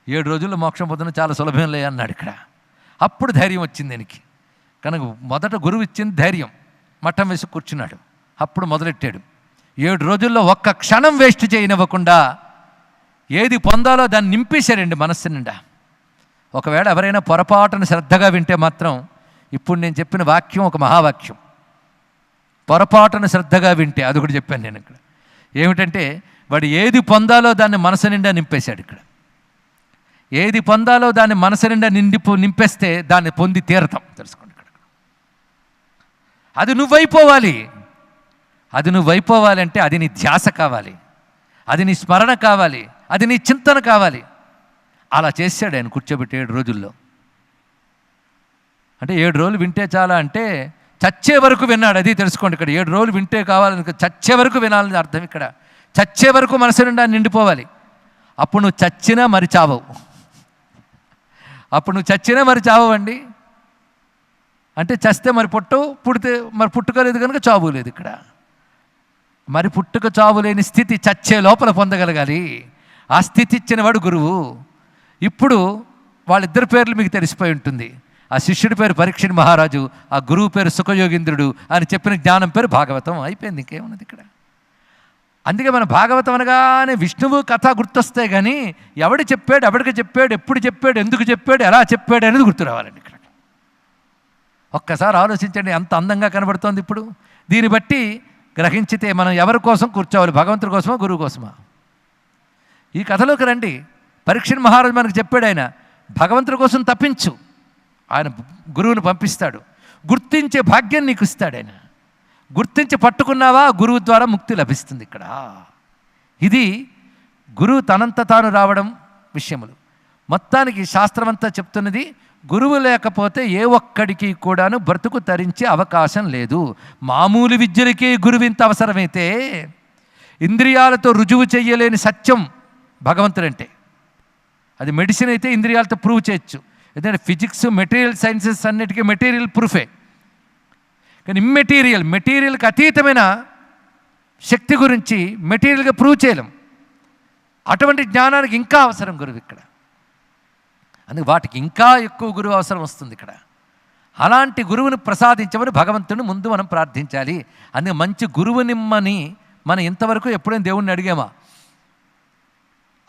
Speaker 1: 7 రోజుల్లో మోక్షం పొందడం చాలా సులభంలే అన్నాడు ఇక్కడ. అప్పుడు ధైర్యం వచ్చింది ఆయనకి. కనుక మొదట గురువు ఇచ్చింది ధైర్యం. మఠం వేసి కూర్చున్నాడు. అప్పుడు మొదలెట్టాడు. 7 రోజుల్లో ఒక్క క్షణం వేస్ట్ చేయనివ్వకుండా ఏది పొందాలో దాన్ని నింపేశారండి మనస్సు నిండా. ఒకవేళ ఎవరైనా పొరపాటును శ్రద్ధగా వింటే మాత్రం, ఇప్పుడు నేను చెప్పిన వాక్యం ఒక మహావాక్యం. పొరపాటును శ్రద్ధగా వింటే అదొకటి చెప్పాను నేను ఇక్కడ. ఏమిటంటే వాడు ఏది పొందాలో దాన్ని మనసు నిండా నింపేశాడు ఇక్కడ. ఏది పొందాలో దాన్ని మనసు నిండా నింపేస్తే దాన్ని పొంది తీరతాం. తెలుసుకోండి ఇక్కడ. అది నువ్వైపోవాలి. అది నువ్వైపోవాలంటే అది నీ ధ్యాస కావాలి, అది నీ స్మరణ కావాలి, అది నీ చింతన కావాలి. అలా చేశాడు ఆయన కూర్చోబెట్టి 7 రోజుల్లో. అంటే 7 రోజులు వింటే చాలా అంటే చచ్చే వరకు విన్నాడు. అది తెలుసుకోండి ఇక్కడ. 7 రోజులు వింటే కావాలని, చచ్చే వరకు వినాలని అర్థం ఇక్కడ. చచ్చే వరకు మనసు నిండా నిండిపోవాలి. అప్పుడు నువ్వు చచ్చినా మరి చావవు. అప్పుడు నువ్వు చచ్చినా మరి చావండి. అంటే చస్తే మరి పుట్టవు, పుడితే మరి పుట్టుకోలేదు కనుక చావు లేదు ఇక్కడ. మరి పుట్టుక చావు లేని స్థితి చచ్చే లోపల పొందగలగాలి. ఆ స్థితి ఇచ్చినవాడు గురువు. ఇప్పుడు వాళ్ళిద్దరి పేర్లు మీకు తెలిసిపోయి ఉంటుంది. ఆ శిష్యుడి పేరు పరీక్షణ్ మహారాజు, ఆ గురువు పేరు సుఖయోగీంద్రుడు అని చెప్పిన జ్ఞానం పేరు భాగవతం. అయిపోయింది, ఇంకేమున్నది ఇక్కడ. అందుకే మన భాగవతం అనగానే విష్ణువు కథ గుర్తొస్తాయి కానీ ఎవడు చెప్పాడు, ఎవడికి చెప్పాడు, ఎప్పుడు చెప్పాడు, ఎందుకు చెప్పాడు, ఎలా చెప్పాడు అనేది గుర్తు రావాలండి ఇక్కడ. ఒక్కసారి ఆలోచించండి, ఎంత అందంగా కనబడుతోంది ఇప్పుడు. దీన్ని బట్టి గ్రహించితే మనం ఎవరి కోసం కూర్చోవాలి, భగవంతుడి కోసమా, గురువు కోసమా? ఈ కథలోకి రండి. పరీక్షణ్ మహారాజు మనకు చెప్పాడు, ఆయన భగవంతుడి కోసం తప్పించు, ఆయన గురువుని పంపిస్తాడు. గుర్తించే భాగ్యం నీకు ఇస్తాడు ఆయన. గుర్తించి పట్టుకున్నావా, గురువు ద్వారా ముక్తి లభిస్తుంది ఇక్కడ. ఇది గురువు తనంత తాను రావడం విషయములు. మొత్తానికి శాస్త్రమంతా చెప్తున్నది, గురువు లేకపోతే ఏ ఒక్కడికి కూడాను బ్రతుకు తరించే అవకాశం లేదు. మామూలు విద్యలకే గురువు ఇంత అవసరమైతే, ఇంద్రియాలతో రుజువు చెయ్యలేని సత్యం భగవంతుడంటే. అది మెడిసిన్ అయితే ఇంద్రియాలతో ప్రూవ్ చేయొచ్చు. ఎందుకంటే ఫిజిక్స్, మెటీరియల్ సైన్సెస్ అన్నిటికీ మెటీరియల్ ప్రూఫే. కానీ మెటీరియల్కి అతీతమైన శక్తి గురించి మెటీరియల్గా ప్రూవ్ చేయలేం. అటువంటి జ్ఞానానికి ఇంకా అవసరం గురువు ఇక్కడ. అందుకే వాటికి ఇంకా ఎక్కువ గురువు అవసరం వస్తుంది ఇక్కడ. అలాంటి గురువుని ప్రసాదించమని భగవంతుని ముందు మనం ప్రార్థించాలి. అందుకే మంచి గురువు నిమ్మని మనం ఇంతవరకు ఎప్పుడైనా దేవుణ్ణి అడిగామా?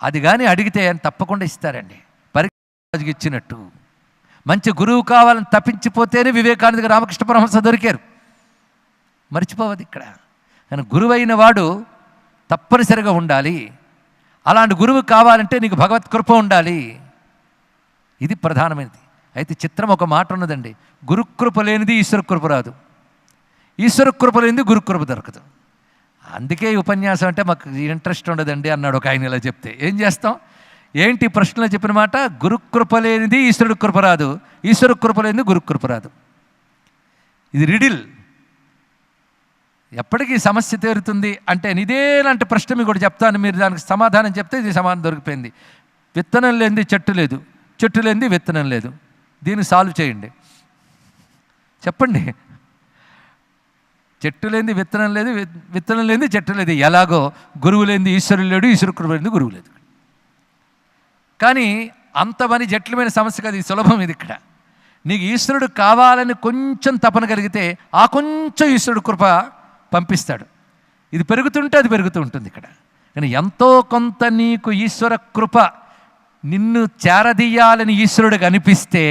Speaker 1: అది కానీ అడిగితే ఆయన తప్పకుండా ఇస్తారండి. పరీక్షకి ఇచ్చినట్టు మంచి గురువు కావాలని తప్పించిపోతేనే వివేకానంద రామకృష్ణ పరమహంస దొరికారు. మర్చిపోవద్దు ఇక్కడ. కానీ గురువు అయిన వాడు తప్పనిసరిగా ఉండాలి. అలాంటి గురువు కావాలంటే నీకు భగవత్ కృప ఉండాలి. ఇది ప్రధానమైనది. అయితే చిత్రం ఒక మాట ఉన్నదండి, గురుకృప లేనిది ఈశ్వర కృప రాదు, ఈశ్వర కృప లేనిది గురుకృప దొరకదు. అందుకే ఈ ఉపన్యాసం అంటే మాకు ఇంట్రెస్ట్ ఉండదండి అన్నాడు ఒక ఆయన. ఇలా చెప్తే ఏం చేస్తాం? ఏంటి ప్రశ్నలో చెప్పిన మాట? గురుకృప లేనిది ఈశ్వరుడు కృప రాదు, ఈశ్వర కృప లేనిది గురుకృప రాదు. ఇది రిడిల్. ఎప్పటికీ సమస్య తీరుతుంది అంటే ఇదేలాంటి ప్రశ్న మీకు కూడా చెప్తాను, మీరు దానికి సమాధానం చెప్తే ఇది సమాధానం దొరికిపోయింది. విత్తనం లేనిది చెట్టు లేదు, చెట్టు లేనిది విత్తనం లేదు. దీన్ని సాల్వ్ చేయండి, చెప్పండి. చెట్టు లేనిది విత్తనం లేదు, విత్తనం లేనిది చెట్టు లేదు. ఎలాగో గురువు లేనిది ఈశ్వరుడు లేడు, ఈశ్వరు కృప లేనిది గురువు లేదు. కానీ అంత పని జటిలమైన సమస్య కాదు, ఇది సులభం. ఇది ఇక్కడ నీకు ఈశ్వరుడు కావాలని కొంచెం తపన కలిగితే ఆ కొంచెం ఈశ్వరుడు కృప పంపిస్తాడు. ఇది పెరుగుతుంటే అది పెరుగుతూ ఉంటుంది ఇక్కడ. కానీ ఎంతో కొంత నీకు ఈశ్వర కృప నిన్ను చేరదీయాలని ఈశ్వరుడికి అనిపిస్తే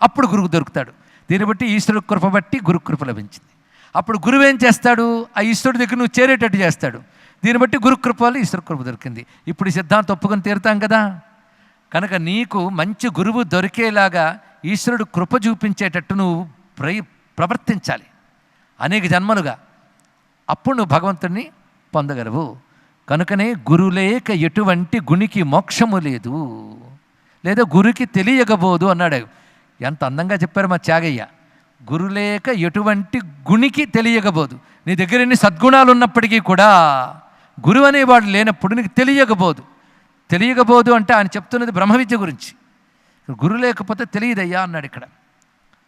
Speaker 1: అప్పుడు గురువు దొరుకుతాడు. దీన్ని బట్టి ఈశ్వరుడు కృప బట్టి గురు కృప లభించింది. అప్పుడు గురువు ఏం చేస్తాడు? ఆ ఈశ్వరుడి దగ్గర నువ్వు చేరేటట్టు చేస్తాడు. దీన్ని బట్టి గురుకృప వల్ల ఈశ్వర కృప దొరికింది. ఇప్పుడు ఈ సిద్ధాంతం ఒప్పుకొని తీరుతాం కదా. కనుక నీకు మంచి గురువు దొరికేలాగా ఈశ్వరుడు కృప చూపించేటట్టు నువ్వు ప్రవర్తించాలి అనేక జన్మలుగా. అప్పుడు నువ్వు భగవంతుడిని పొందగలవు. కనుకనే గురులేక ఎటువంటి గునికి మోక్షము లేదు, లేదా గురుకి తెలియగబోదు అన్నాడు. ఎంత అందంగా చెప్పారు మా త్యాగయ్య. గురులేక ఎటువంటి గునికి తెలియగబోదు. నీ దగ్గర ఎన్ని సద్గుణాలు ఉన్నప్పటికీ కూడా గురువు అనేవాడు లేనప్పుడు నీకు తెలియగబోదు. తెలియగబోదు అంటే ఆయన చెప్తున్నది బ్రహ్మ విద్య గురించి. గురువు లేకపోతే తెలియదయ్యా అన్నాడు ఇక్కడ.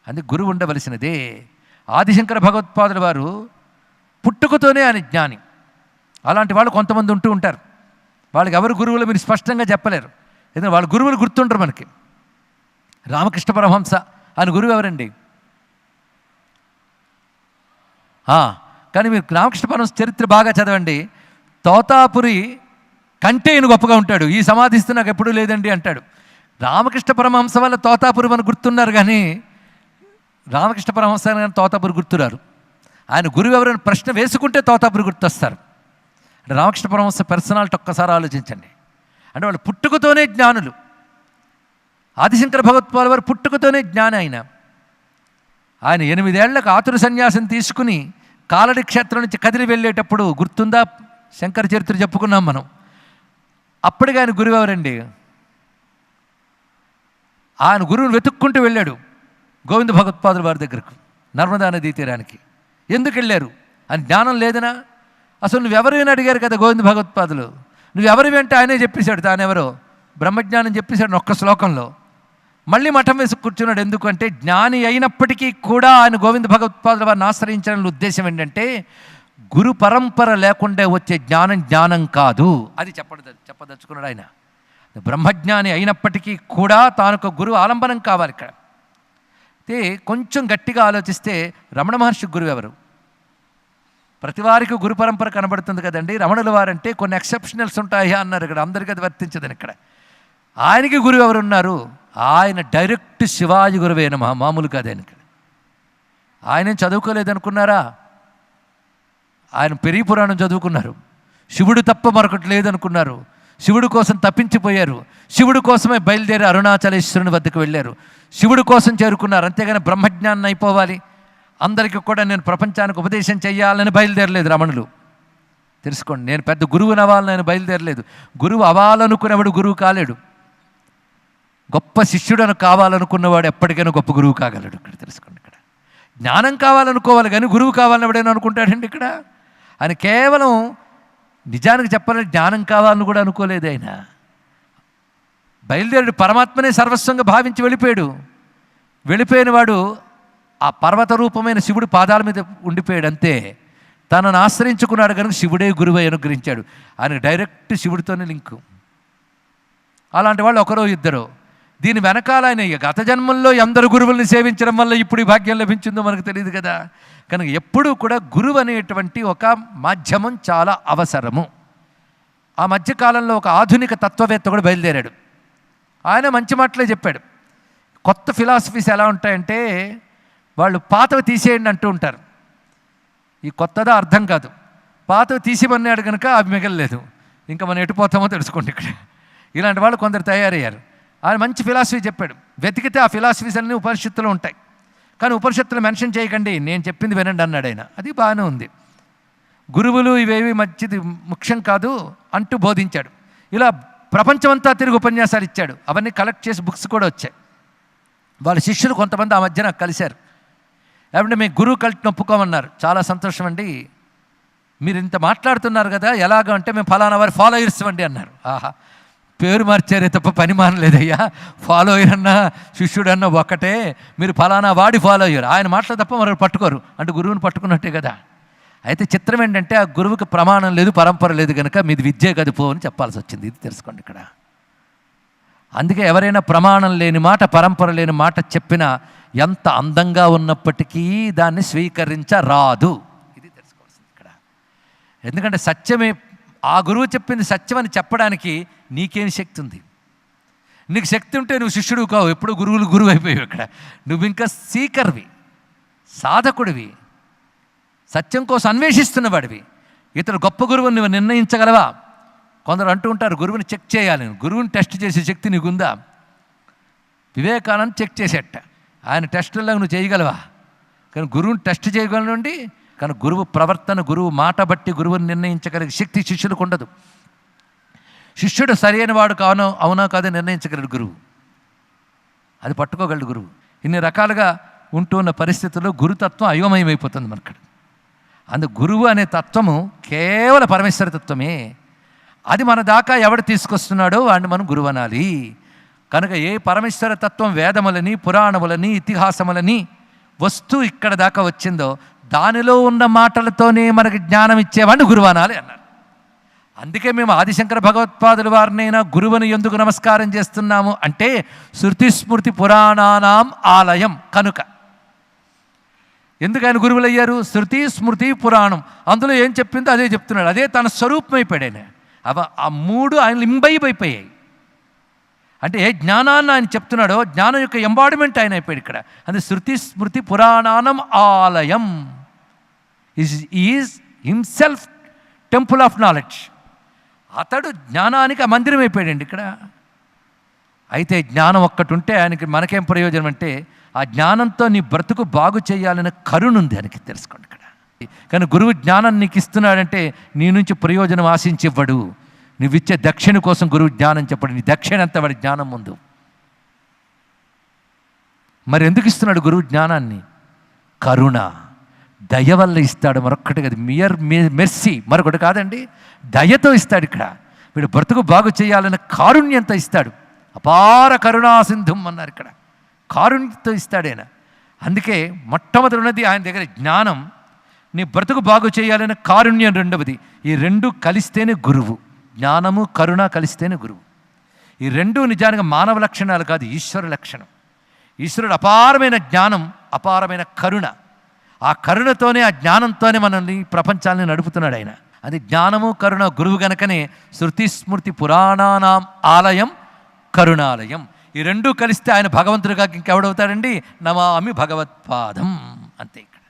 Speaker 1: అందుకే గురువు ఉండవలసినదే. ఆదిశంకర భగవత్పాదుల వారు పుట్టుకతోనే ఆయన జ్ఞాని. అలాంటి వాళ్ళు కొంతమంది ఉంటూ ఉంటారు. వాళ్ళకి ఎవరు గురువులు మీరు స్పష్టంగా చెప్పలేరు, ఎందుకంటే వాళ్ళ గురువులు గుర్తుండరు మనకి. రామకృష్ణ పరమహంస ఆయన గురువు ఎవరండి? కానీ మీరు రామకృష్ణ పరమహంస చరిత్ర బాగా చదవండి. తోతాపురి కంటే ఈయన గొప్పగా ఉంటాడు. ఈ సమాధిస్తూ నాకు ఎప్పుడూ లేదండి అంటాడు. రామకృష్ణ పరమహంస వల్ల తోతాపురి మనకు గుర్తున్నారు, కానీ రామకృష్ణ పరమహంస కానీ తోతాపురి గుర్తురారు. ఆయన గురువు ఎవరైనా ప్రశ్న వేసుకుంటే తోతాపురి గుర్తొస్తారు. అంటే రామకృష్ణ పరమహంస పర్సనాలిటీ ఒక్కసారి ఆలోచించండి. అంటే వాళ్ళు పుట్టుకతోనే జ్ఞానులు. ఆదిశంకర భగవత్పాదుల వారు పుట్టుకతోనే జ్ఞాని. ఆయన 8 ఏళ్లకు ఆతుర సన్యాసం తీసుకుని కాలడి క్షేత్రం నుంచి కదిలి వెళ్ళేటప్పుడు గుర్తుందా? శంకర చరిత్ర చెప్పుకున్నాం మనం. అప్పటికి ఆయన గురువు ఎవరండి? ఆయన గురువుని వెతుక్కుంటూ వెళ్ళాడు గోవింద భగవత్పాదుల వారి దగ్గరకు, నర్మదా నదీ తీరానికి. ఎందుకు వెళ్ళారు? అని జ్ఞానం లేదనా? అసలు నువ్వెవరు అని అడిగారు కదా గోవింద భగవత్పాదులు. నువ్వెవరు అంటే ఆయనే చెప్పేశాడు తానెవరో, బ్రహ్మజ్ఞానం చెప్పేశాడు ఒక్క శ్లోకంలో. మళ్ళీ మఠం వేసి కూర్చున్నాడు. ఎందుకంటే జ్ఞాని అయినప్పటికీ కూడా ఆయన గోవింద భగవత్పాదుల వారిని ఆశ్రయించడానికి ఉద్దేశం ఏంటంటే గురు పరంపర లేకుండా వచ్చే జ్ఞానం జ్ఞానం కాదు, అది చెప్పదలుచుకున్నాడు ఆయన. బ్రహ్మజ్ఞాని అయినప్పటికీ కూడా తానొక గురువు ఆలంబనం కావాలి ఇక్కడ. అయితే కొంచెం గట్టిగా ఆలోచిస్తే రమణ మహర్షి గురువు ఎవరు? ప్రతి వారికి గురు పరంపర కనబడుతుంది కదండి. రమణుల వారంటే కొన్ని ఎక్సెప్షనల్స్ ఉంటాయా అన్నారు ఇక్కడ. అందరికీ అది వర్తించదని ఇక్కడ. ఆయనకి గురువు ఎవరున్నారు? ఆయన డైరెక్ట్ శివాజీ గురువేన మామూలు కాదు ఆయన. ఇక్కడ ఆయన చదువుకోలేదనుకున్నారా? ఆయన పెరిగి పురాణం చదువుకున్నారు. శివుడు తప్ప మరొకటి లేదనుకున్నారు. శివుడి కోసం తప్పించిపోయారు. శివుడి కోసమే బయలుదేరి అరుణాచలేశ్వరుని వద్దకు వెళ్ళారు. శివుడి కోసం చేరుకున్నారు. అంతేగాని బ్రహ్మజ్ఞానం అయిపోవాలి, అందరికీ కూడా నేను ప్రపంచానికి ఉపదేశం చెయ్యాలని బయలుదేరలేదు రమణులు. తెలుసుకోండి, నేను పెద్ద గురువుని అవ్వాలని నేను బయలుదేరలేదు. గురువు అవ్వాలనుకునేవాడు గురువు కాలేడు. గొప్ప శిష్యుడను కావాలనుకున్నవాడు ఎప్పటికైనా గొప్ప గురువు కాగలడు. ఇక్కడ తెలుసుకోండి. ఇక్కడ జ్ఞానం కావాలనుకోవాలి, కానీ గురువు కావాలని ఎవడైనా అనుకుంటాడండి. ఇక్కడ ఆయన కేవలం నిజానికి చెప్పాలంటే జ్ఞానం కావాలని కూడా అనుకోలేదు. ఆయన బయలుదేరాడు, పరమాత్మనే సర్వస్వంగా భావించి వెళ్ళిపోయాడు. వెళ్ళిపోయిన వాడు ఆ పర్వత రూపమైన శివుడి పాదాల మీద ఉండిపోయాడు అంతే. తనను ఆశ్రయించుకున్నాడు కనుక శివుడే గురువై అనుగ్రహించాడు. ఆయన డైరెక్ట్ శివుడితోనే లింకు. అలాంటి వాళ్ళు ఒకరో ఇద్దరు. దీని వెనకాల ఆయన గత జన్మల్లో ఎందరు గురువుల్ని సేవించడం వల్ల ఇప్పుడు ఈ భాగ్యం లభించిందో మనకు తెలియదు కదా. కనుక ఎప్పుడూ కూడా గురువు అనేటువంటి ఒక మాధ్యమం చాలా అవసరము. ఆ మధ్యకాలంలో ఒక ఆధునిక తత్వవేత్త కూడా బయలుదేరాడు. ఆయన మంచి మాటలే చెప్పాడు. కొత్త ఫిలాసఫీస్ ఎలా ఉంటాయంటే వాళ్ళు పాతవి తీసేయండి అంటూ ఉంటారు. ఈ కొత్తదా అర్థం కాదు. పాతవి తీసిమన్నాడు కనుక అవి మిగలలేదు. ఇంకా మనం ఎటుపోతామో తెలుసుకోండి. ఇక్కడ ఇలాంటి వాళ్ళు కొందరు తయారయ్యారు. ఆయన మంచి ఫిలాసఫీ చెప్పాడు. వెతికితే ఆ ఫిలాసఫీస్ అన్నీ ఉపనిషత్తులో ఉంటాయి, కానీ ఉపనిషత్తులు మెన్షన్ చేయకండి, నేను చెప్పింది వినండి అన్నాడు ఆయన. అది బాగానే ఉంది. గురువులు ఇవేవి మంచిది ముఖ్యం కాదు అంటూ బోధించాడు. ఇలా ప్రపంచమంతా తిరిగి ఉపన్యాసాలు ఇచ్చాడు. అవన్నీ కలెక్ట్ చేసి బుక్స్ కూడా వచ్చాయి. వాళ్ళ శిష్యులు కొంతమంది ఆ మధ్యన కలిశారు. లేకుంటే మీ గురువు కల్ట్ ఒప్పుకోమన్నారు. చాలా సంతోషం అండి, మీరు ఇంత మాట్లాడుతున్నారు కదా, ఎలాగ అంటే మేము ఫలానా వారి ఫాలోయర్స్ అండి అన్నారు. ఆహా, పేరు మార్చారే తప్ప పని మానలేదయ్యా. ఫాలోయర్ అన్నా శిష్యుడన్నా ఒకటే, మీరు ఫలానా వాడి ఫాలోయర్, ఆయన మాటలు తప్ప మరొకరు పట్టుకోరు అంటే గురువుని పట్టుకున్నట్టే కదా. అయితే చిత్రం ఏంటంటే ఆ గురువుకి ప్రమాణం లేదు, పరంపర లేదు కనుక మీది విద్యే కదుపో అని చెప్పాల్సి వచ్చింది. ఇది తెలుసుకోండి ఇక్కడ. అందుకే ఎవరైనా ప్రమాణం లేని మాట, పరంపర లేని మాట చెప్పినా ఎంత అందంగా ఉన్నప్పటికీ దాన్ని స్వీకరించరాదు. ఇది తెలుసుకోవాల్సింది ఇక్కడ. ఎందుకంటే సత్యమే, ఆ గురువు చెప్పింది సత్యం అని చెప్పడానికి నీకేం శక్తి ఉంది? నీకు శక్తి ఉంటే నువ్వు శిష్యుడు కావు, ఎప్పుడు గురువు అయిపోయావు. ఇక్కడ నువ్వు ఇంకా సీకర్వి, సాధకుడివి, సత్యం కోసం అన్వేషిస్తున్నవాడివి. ఇతడు గొప్ప గురువుని నువ్వు నిర్ణయించగలవా? కొందరు అంటూ ఉంటారు గురువుని చెక్ చేయాలి. గురువుని టెస్ట్ చేసే శక్తి నీకుందా? వివేకానంద చెక్ చేసేట, ఆయన టెస్టుల్లో నువ్వు చేయగలవా? కానీ గురువుని టెస్ట్ చేయగలనుండి, కానీ గురువు ప్రవర్తన, గురువు మాట బట్టి గురువుని నిర్ణయించగలిగే శక్తి శిష్యులకు ఉండదు. శిష్యుడు సరైన వాడు కానో అవునా కాదో నిర్ణయించగలడు గురువు. అది పట్టుకోగలడు గురువు. ఇన్ని రకాలుగా ఉంటున్న పరిస్థితుల్లో గురుతత్వం అయోమయమైపోతుంది మనకు. అందుకు గురువు అనే తత్వము కేవలం పరమేశ్వర తత్వమే. అది మన దాకా ఎవడు తీసుకొస్తున్నాడో వాడిని మనం గురువు అనాలి. కనుక ఏ పరమేశ్వర తత్వం వేదములని, పురాణములని, ఇతిహాసములని వస్తూ ఇక్కడ దాకా వచ్చిందో దానిలో ఉన్న మాటలతోనే మనకి జ్ఞానం ఇచ్చేవాడిని గురువు అనాలి అన్నారు. అందుకే మేము ఆదిశంకర భగవత్పాదుల వారినైనా గురువుని ఎందుకు నమస్కారం చేస్తున్నాము అంటే శృతి స్మృతి పురాణానాం ఆలయం కనుక. ఎందుకు ఆయన గురువులు అయ్యారు? శృతి స్మృతి పురాణం, అందులో ఏం చెప్పిందో అదే చెప్తున్నాడు. అదే తన స్వరూపమైపోయాడు ఆయన. ఆ మూడు ఆయన ఇంబైబ్ అయిపోయాయి. అంటే ఏ జ్ఞానాన్ని ఆయన చెప్తున్నాడో జ్ఞానం యొక్క ఎంబాడిమెంట్ ఆయన అయిపోయాడు ఇక్కడ. అది శృతి స్మృతి పురాణానం ఆలయం. Is himself temple of knowledge. అతడు జ్ఞానానికి ఆ మందిరం అయిపోయాడండి ఇక్కడ. అయితే జ్ఞానం ఒక్కటి ఉంటే ఆయనకి మనకేం ప్రయోజనం అంటే ఆ జ్ఞానంతో నీ బ్రతుకు బాగు చేయాలనే కరుణ ఉంది ఆయనకి. తెలుసుకోండి ఇక్కడ. కానీ గురువు జ్ఞానం నీకు ఇస్తున్నాడంటే నీ నుంచి ప్రయోజనం ఆశించి ఇవ్వడు. నువ్విచ్చే దక్షిణ కోసం గురువు జ్ఞానం చెప్పడు. నీ దక్షిణ అంతా వాడి జ్ఞానం ముందు. మరి ఎందుకు ఇస్తున్నాడు గురువు జ్ఞానాన్ని? కరుణ, దయ వల్ల ఇస్తాడు. మరొక్కటి కాదు, మెర్సీ, మరొకటి కాదండి, దయతో ఇస్తాడు ఇక్కడ. వీడు బ్రతుకు బాగు చేయాలనే కారుణ్యంతో ఇస్తాడు. అపార కరుణా సింధుం అన్నారు ఇక్కడ. కారుణ్యంతో ఇస్తాడు ఆయన. అందుకే మొట్టమొదటి ఉన్నది ఆయన దగ్గర జ్ఞానం, నీ బ్రతుకు బాగు చేయాలనే కారుణ్యం రెండవది. ఈ రెండు కలిస్తేనే గురువు. జ్ఞానము కరుణ కలిస్తేనే గురువు. ఈ రెండు నిజానికి మానవ లక్షణాలు కాదు, ఈశ్వర లక్షణం. ఈశ్వరుడు అపారమైన జ్ఞానం, అపారమైన కరుణ. ఆ కరుణతోనే, ఆ జ్ఞానంతోనే మనల్ని ప్రపంచాన్ని నడుపుతున్నాడు ఆయన. అది జ్ఞానము కరుణ గురువు గనకనే శృతి స్మృతి పురాణానాం ఆలయం కరుణాలయం. ఈ రెండూ కలిస్తే ఆయన భగవంతుడిగా ఇంకెవడవుతాడండి? నమామి భగవత్పాదం. అంతే. ఇక్కడ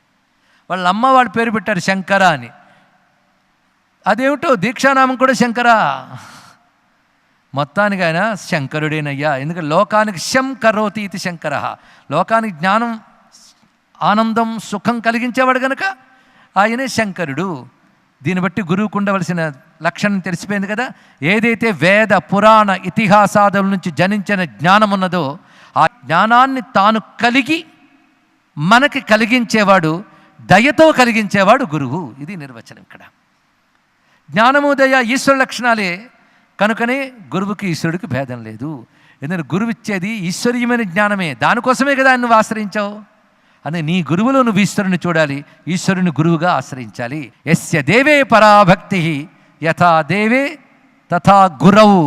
Speaker 1: వాళ్ళ అమ్మ వాళ్ళ పేరు పెట్టారు శంకర అని. అదేమిటో దీక్షానామం కూడా శంకర. మొత్తానికి ఆయన శంకరుడేనయ్యా. ఎందుకంటే లోకానికి శం కరోతి ఇది శంకర. లోకానికి జ్ఞానం, ఆనందం, సుఖం కలిగించేవాడు కనుక ఆయనే శంకరుడు. దీన్ని బట్టి గురువుకు ఉండవలసిన లక్షణం తెలిసిపోయింది కదా. ఏదైతే వేద పురాణ ఇతిహాసాదుల నుంచి జనించిన జ్ఞానం ఉన్నదో ఆ జ్ఞానాన్ని తాను కలిగి మనకి కలిగించేవాడు, దయతో కలిగించేవాడు గురువు. ఇది నిర్వచనం ఇక్కడ. జ్ఞానము దయ ఈశ్వర లక్షణాలే కనుకనే గురువుకి ఈశ్వరుడికి భేదం లేదు. ఎందుకంటే గురువు ఇచ్చేది ఈశ్వరీయమైన జ్ఞానమే. దానికోసమే కదా నువ్వు ఆశ్రయించావు. అని నీ గురువులో నువ్వు ఈశ్వరుని చూడాలి, ఈశ్వరుని గురువుగా ఆశ్రయించాలి. యస్య దేవే పరాభక్తి యథా దేవే తథా గురవు.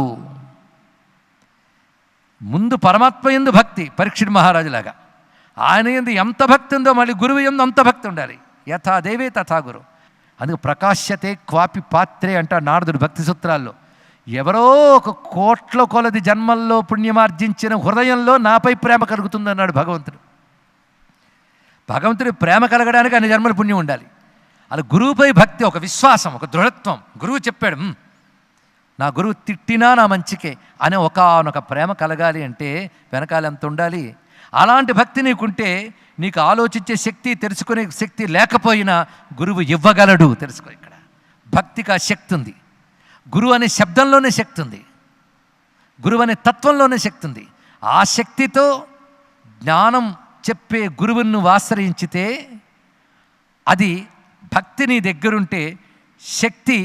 Speaker 1: ముందు పరమాత్మ యందు భక్తి, పరీక్షిత్ మహారాజులాగా ఆయన యందు ఎంత భక్తి ఉందో మళ్ళీ గురువు యందు అంత భక్తి ఉండాలి. యథా దేవే తథా గురువు. అందుకు ప్రకాశ్యతే క్వాపి పాత్రే అంటాడు నారదుడు భక్తి సూత్రాల్లో. ఎవరో ఒక కోట్ల కొలది జన్మల్లో పుణ్యమార్జించిన హృదయంలో నాపై ప్రేమ కలుగుతుందన్నాడు భగవంతుడు. భగవంతుడి ప్రేమ కలగడానికి అన్ని జన్మల పుణ్యం ఉండాలి. అలా గురువుపై భక్తి, ఒక విశ్వాసం, ఒక దృఢత్వం. గురువు చెప్పాడు నా గురువు తిట్టినా నా మంచికే అనే ఒకానొక ప్రేమ కలగాలి అంటే వెనకాల ఎంత ఉండాలి? అలాంటి భక్తి నీకుంటే నీకు ఆలోచించే శక్తి, తెలుసుకునే శక్తి లేకపోయినా గురువు ఇవ్వగలడు. తెలుసుకో, ఇక్కడ భక్తికి ఆ శక్తి ఉంది. గురువు అనే శబ్దంలోనే శక్తి ఉంది, గురువు అనే తత్వంలోనే శక్తి ఉంది. ఆ శక్తితో జ్ఞానం చెప్పే గురువును నువ్వు ఆశ్రయించితే అది భక్తి నీ దగ్గరుంటే శక్తి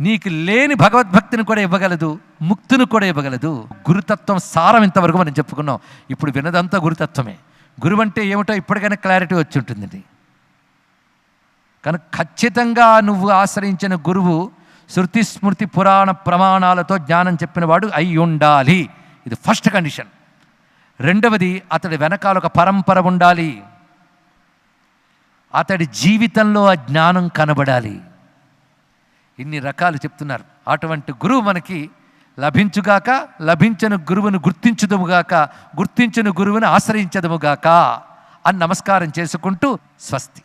Speaker 1: నీకు లేని భగవద్భక్తిని కూడా ఇవ్వగలదు, ముక్తిని కూడా ఇవ్వగలదు. గురుతత్వం సారం ఇంతవరకు మనం చెప్పుకున్నాం. ఇప్పుడు వినదంతా గురుతత్వమే. గురువు అంటే ఏమిటో ఇప్పటికైనా క్లారిటీ వచ్చి ఉంటుందండి. కనుక ఖచ్చితంగా నువ్వు ఆశ్రయించిన గురువు శృతి స్మృతి పురాణ ప్రమాణాలతో జ్ఞానం చెప్పిన వాడు అయి ఉండాలి. ఇది ఫస్ట్ కండిషన్. రెండవది, అతడి వెనకాల ఒక పరంపర ఉండాలి. అతడి జీవితంలో ఆ జ్ఞానం కనబడాలి. ఇన్ని రకాలు చెప్తున్నారు. అటువంటి గురువు మనకి లభించుగాక, లభించిన గురువును గుర్తించుదుముగాక, గుర్తించిన గురువును ఆశ్రయించదుముగాక అని నమస్కారం చేసుకుంటూ స్వస్తి.